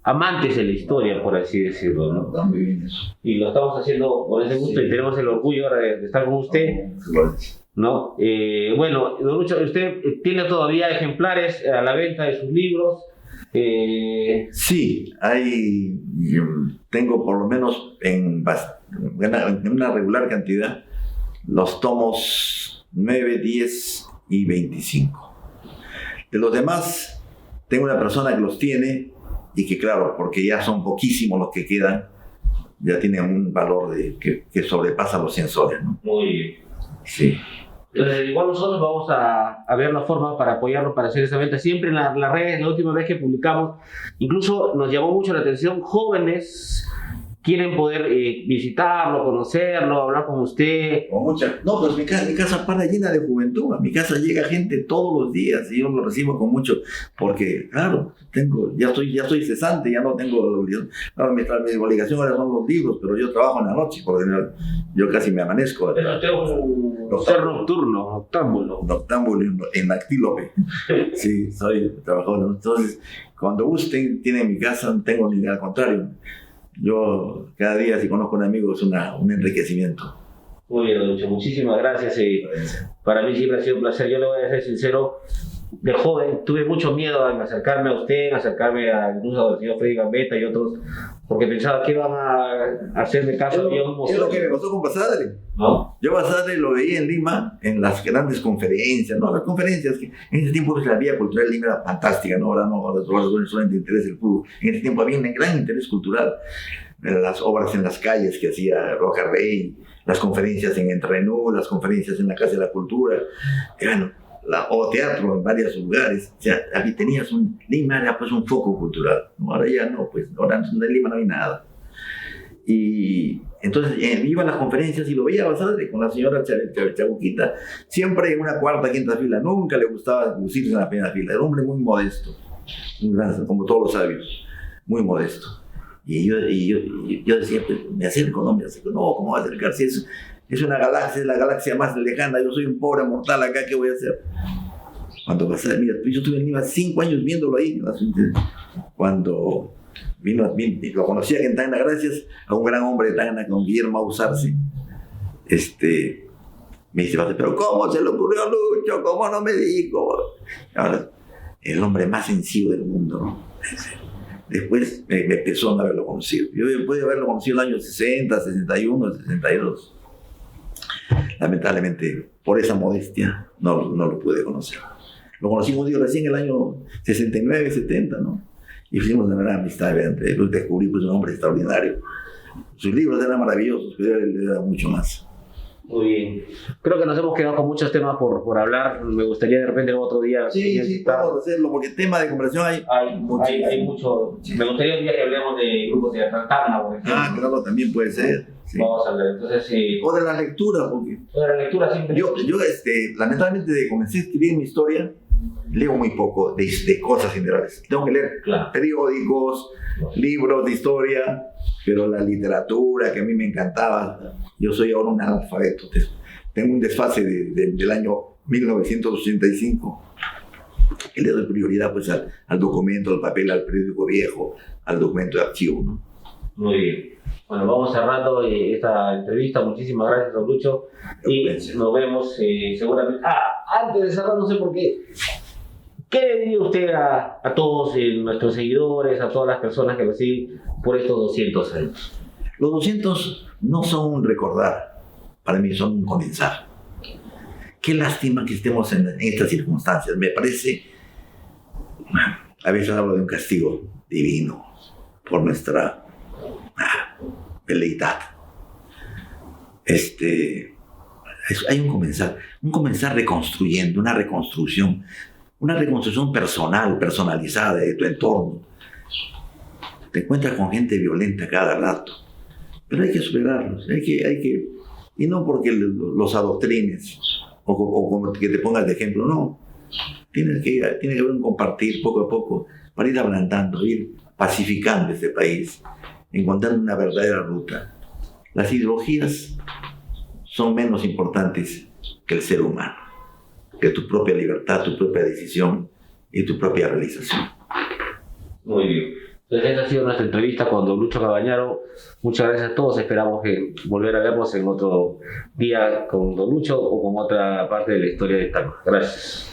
amantes de la historia, por así decirlo, ¿no? Está muy bien eso. Y lo estamos haciendo con ese gusto, sí. Y tenemos el orgullo ahora de estar con usted, ¿no? Bueno, don Lucho, ¿usted tiene todavía ejemplares a la venta de sus libros? Sí, tengo por lo menos en una regular cantidad los tomos 9, 10 y 25. De los demás, tengo una persona que los tiene y que, claro, porque ya son poquísimos los que quedan, ya tienen un valor que sobrepasa los 100 soles, ¿no? Muy bien. Sí. Entonces, igual nosotros vamos a ver la forma para apoyarlo, para hacer esa venta. Siempre en las redes, la última vez que publicamos, incluso nos llamó mucho la atención, jóvenes quieren poder visitarlo, conocerlo, hablar con usted. Con mucha. No, pues mi casa para llena de juventud. A mi casa llega gente todos los días y yo lo recibo con mucho, porque claro, ya soy cesante, ya no tengo obligación. Claro, mi obligación ahora son los libros, pero yo trabajo en la noche, porque yo casi me amanezco. Pero usted es un ser nocturno, noctámbulo en actílope. Sí, soy trabajador. Entonces, cuando gusten, tienen mi casa, no tengo ni al contrario. Yo cada día si conozco a un amigo es un enriquecimiento. Muy bien, don Lucho, muchísimas gracias. Para mí siempre ha sido un placer. Yo le voy a ser sincero, de joven tuve mucho miedo en acercarme a usted, en acercarme incluso al señor Freddy Gambetta y otros, porque pensaba que iban a hacerme caso. Es lo que me pasó con Basadre. ¿No? Yo Basadre lo veía en Lima, en las grandes conferencias, ¿no? Las conferencias que en ese tiempo pues, la vida cultural de Lima era fantástica, ¿no? Ahora no, ahora solamente interés el fútbol. En ese tiempo había un gran interés cultural. Las obras en las calles que hacía Roca Rey, las conferencias en Entrenú, las conferencias en la Casa de la Cultura, o teatro en varios lugares. O sea, aquí tenías Lima era pues un foco cultural. ¿No? Ahora ya no, pues ahora en Lima no hay nada. Y entonces iba a las conferencias y lo veía Basadre con la señora Chabuquita, siempre en una cuarta, quinta fila. Nunca le gustaba lucirse en la primera fila. Era un hombre muy modesto, muy grande, como todos los sabios, muy modesto. Y yo decía, pues me acerco, no, ¿cómo va a acercarse? Es una galaxia, es la galaxia más lejana, yo soy un pobre mortal acá, ¿qué voy a hacer? Cuando Basadre, mira, yo estuve en Lima 5 años viéndolo ahí, cuando vino, lo conocía en Tacna gracias a un gran hombre de Tacna, con Guillermo Ausarce. Me dice, pero ¿cómo se le ocurrió a Lucho? ¿Cómo no me dijo? Ahora, el hombre más sencillo del mundo, ¿no? Después me empezó a haberlo conocido. Yo pude haberlo conocido en el año 60, 61, 62. Lamentablemente, por esa modestia, no lo pude conocer. Lo conocí, como digo, recién en el año 69, 70, ¿no? Y hicimos una gran amistad. Descubrí pues, un hombre extraordinario. Sus libros eran maravillosos, pero él era mucho más. Muy bien. Creo que nos hemos quedado con muchos temas por hablar. Me gustaría de repente otro día. Sí, vamos a hacerlo, porque tema de conversación hay mucho. Sí. Me gustaría un día que hablemos de grupos de Tacna, por ejemplo. Claro, también puede ser. Sí. Vamos a hablar. Entonces, o de la lectura, porque. O de la lectura, siempre. Yo lamentablemente, de comencé a escribir mi historia, leo muy poco de cosas generales. Tengo que leer periódicos, libros de historia, pero la literatura que a mí me encantaba. Yo soy ahora un analfabeto. Tengo un desfase del año 1985. Que le doy prioridad pues, al documento, al papel, al periódico viejo, al documento de archivo, ¿no? Muy bien. Bueno, vamos cerrando esta entrevista. Muchísimas gracias, don Lucho. Y nos vemos seguramente. Antes de cerrar, no sé por qué. ¿Qué le diría usted a todos nuestros seguidores, a todas las personas que lo siguen por estos 200 años? Los 200 no son un recordar, para mí son un comenzar. Qué lástima que estemos en estas circunstancias. Me parece, a veces hablo de un castigo divino por nuestra veleidad. Hay un comenzar reconstruyendo, una reconstrucción personal, personalizada de tu entorno. Te encuentras con gente violenta cada rato, pero hay que superarlos, y no porque los adoctrines o como que te pongas de ejemplo, no. Tiene que haber un compartir poco a poco para ir ablandando, ir pacificando este país, encontrando una verdadera ruta. Las ideologías son menos importantes que el ser humano, que tu propia libertad, tu propia decisión y tu propia realización. Muy bien. Entonces, esta ha sido nuestra entrevista con don Lucho Cabañaro. Muchas gracias a todos. Esperamos volver a vernos en otro día con don Lucho o con otra parte de la historia de Tacna. Gracias.